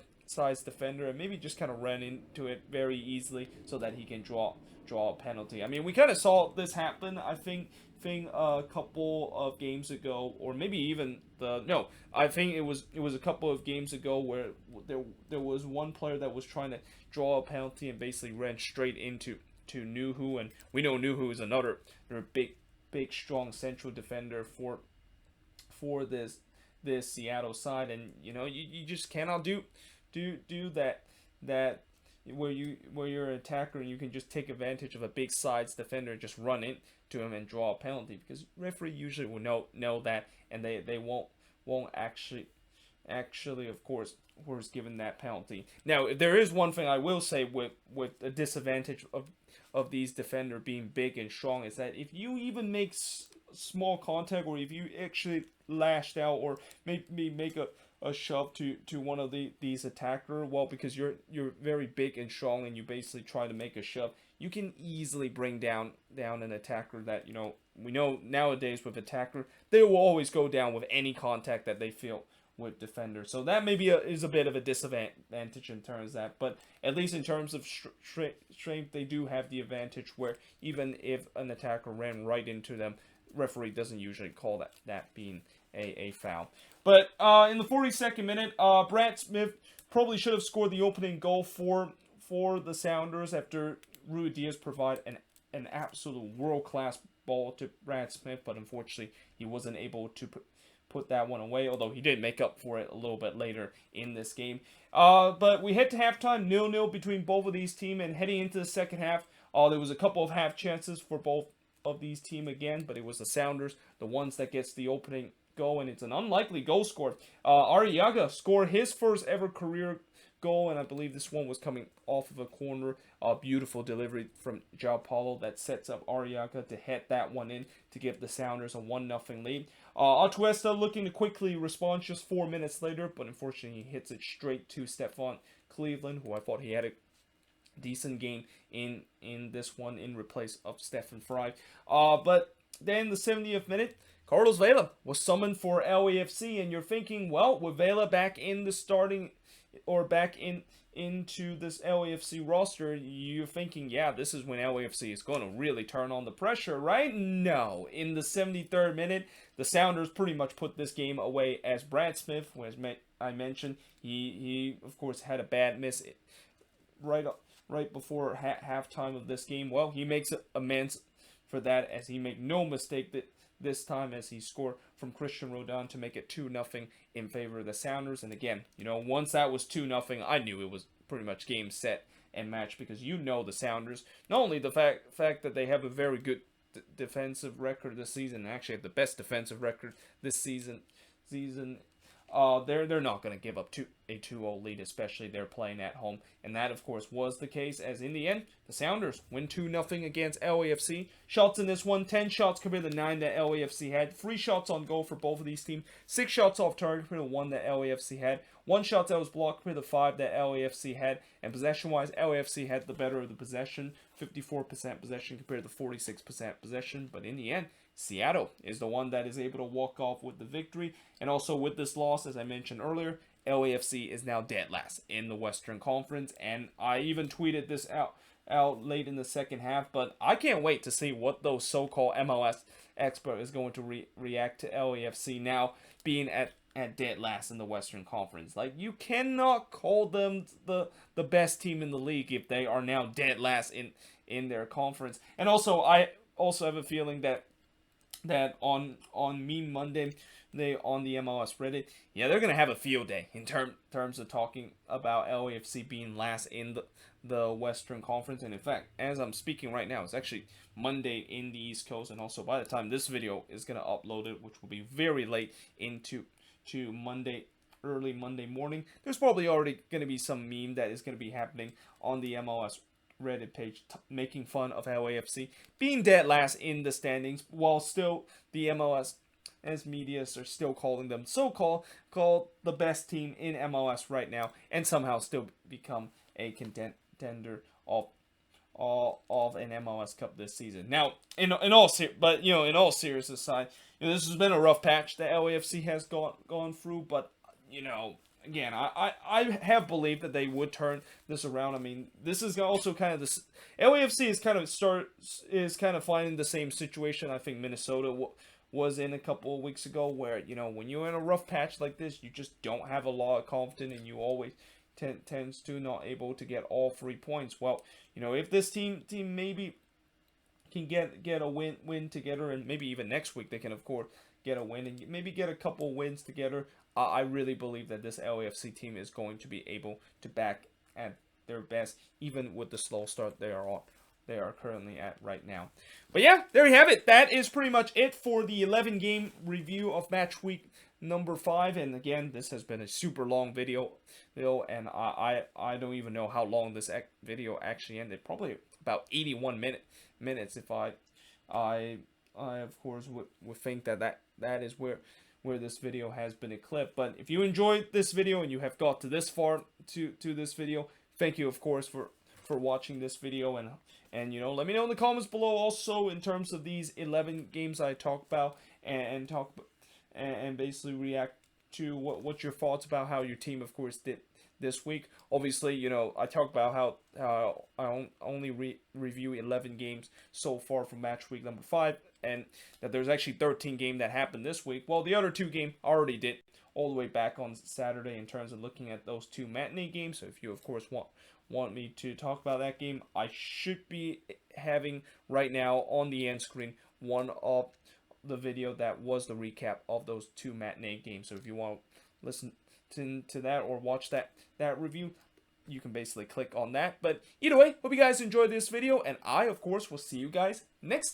defender, and maybe just kind of ran into it very easily so that he can draw a penalty. I mean, we kind of saw this happen, I think a couple of games ago, or maybe even I think it was a couple of games ago where there was one player that was trying to draw a penalty and basically ran straight into Nuhu, and we know Nuhu is another big strong central defender for this Seattle side, and you just cannot do where you're an attacker and you can just take advantage of a big sides defender, just run into him and draw a penalty, because referee usually will know that, and they won't actually of course given that penalty. Now, if there is one thing I will say with a disadvantage of these defender being big and strong, is that if you even make small contact, or if you actually lashed out, or maybe make a shove to one of these attacker, well, because you're very big and strong and you basically try to make a shove, you can easily bring down an attacker that, we know nowadays with attacker, they will always go down with any contact that they feel with defender. So that maybe is a bit of a disadvantage in terms of that, but at least in terms of strength, they do have the advantage where even if an attacker ran right into them, referee doesn't usually call that being a foul. But in the 42nd minute, Brad Smith probably should have scored the opening goal for the Sounders after Rui Diaz provide an absolute world-class ball to Brad Smith, but unfortunately he wasn't able to put that one away, although he did make up for it a little bit later in this game. But we head to halftime, 0-0 between both of these teams, and heading into the second half, there was a couple of half chances for both of these teams again, but it was the Sounders, the ones that gets the opening goal, and it's an unlikely goal scored. Arriaga scored his first ever career goal, and I believe this one was coming off of a corner. A beautiful delivery from João Paulo that sets up Arriaga to head that one in to give the Sounders a 1-0 lead. Atuesta looking to quickly respond just 4 minutes later, but unfortunately he hits it straight to Stefan Cleveland, who I thought he had a decent game in this one in replace of Stefan Fry. But then the 70th minute, Carlos Vela was summoned for LAFC, and you're thinking, well, with Vela back in the starting, or back into this LAFC roster, you're thinking, yeah, this is when LAFC is going to really turn on the pressure, right? No. In the 73rd minute, the Sounders pretty much put this game away, as Brad Smith, as I mentioned, he of course had a bad miss right before halftime of this game. Well, he makes amends for that, as he made no mistake that this time, as he scored from Christian Rodon to make it 2-0 in favor of the Sounders. And again, once that was 2-0, I knew it was pretty much game, set, and match, because the Sounders, not only the fact that they have a very good defensive record this season, and actually have the best defensive record this season, they're not going to give up a 2-0 lead, especially they're playing at home. And that, of course, was the case, as in the end, the Sounders win 2-0 against LAFC. Shots in this one, 10 shots compared to 9 that LAFC had. 3 shots on goal for both of these teams. 6 shots off target compared to 1 that LAFC had. 1 shot that was blocked compared to 5 that LAFC had. And possession-wise, LAFC had the better of the possession. 54% possession compared to 46% possession. But in the end, Seattle is the one that is able to walk off with the victory. And also with this loss, as I mentioned earlier, LAFC is now dead last in the Western Conference. And I even tweeted this out late in the second half. But I can't wait to see what those so-called MLS expert is going to react to LAFC now being at dead last in the Western Conference. Like, you cannot call them the best team in the league if they are now dead last in their conference. And also, I also have a feeling that on Meme Monday, on the MLS Reddit, yeah, they're gonna have a field day in terms of talking about LAFC being last in the Western Conference. And in fact, as I'm speaking right now, it's actually Monday in the East Coast, and also by the time this video is gonna upload it, which will be very late into early Monday morning, there's probably already gonna be some meme that is gonna be happening on the MLS Reddit page making fun of LAFC being dead last in the standings, while still the MLS as medias are still calling them called the best team in MLS right now, and somehow still become a contender of an MLS Cup this season. Now, in all seriousness aside, this has been a rough patch that LAFC has gone through, but again, I have believed that they would turn this around. I mean, this is also kind of this LAFC is kind of finding the same situation I think Minnesota was in a couple of weeks ago, where when you're in a rough patch like this, you just don't have a lot of confidence, and you always tends to not able to get all 3 points. Well, if this team maybe can get a win together, and maybe even next week they can of course get a win, and maybe get a couple wins together, I really believe that this LAFC team is going to be able to back their best, even with the slow start they are currently at right now. But yeah, there you have it. That is pretty much it for the 11 game review of match week number 5. And again, this has been a super long video, and I don't even know how long this video actually ended. Probably about 81 minutes if I of course would think that is where this video has been a clip. But if you enjoyed this video and you have got to this far to this video, thank you of course for watching this video, and you know, let me know in the comments below also in terms of these 11 games I talked about, and basically react to what's your thoughts about how your team of course did this week. Obviously, you know, I talked about how I only review 11 games so far from match week number 5, and that there's actually 13 games that happened this week. Well, the other 2 games I already did all the way back on Saturday in terms of looking at those 2 matinee games. So if you of course want me to talk about that game, I should be having right now on the end screen one of the video that was the recap of those 2 matinee games. So if you want to listen to that or watch that review, you can basically click on that. But either way, hope you guys enjoyed this video, and I of course will see you guys next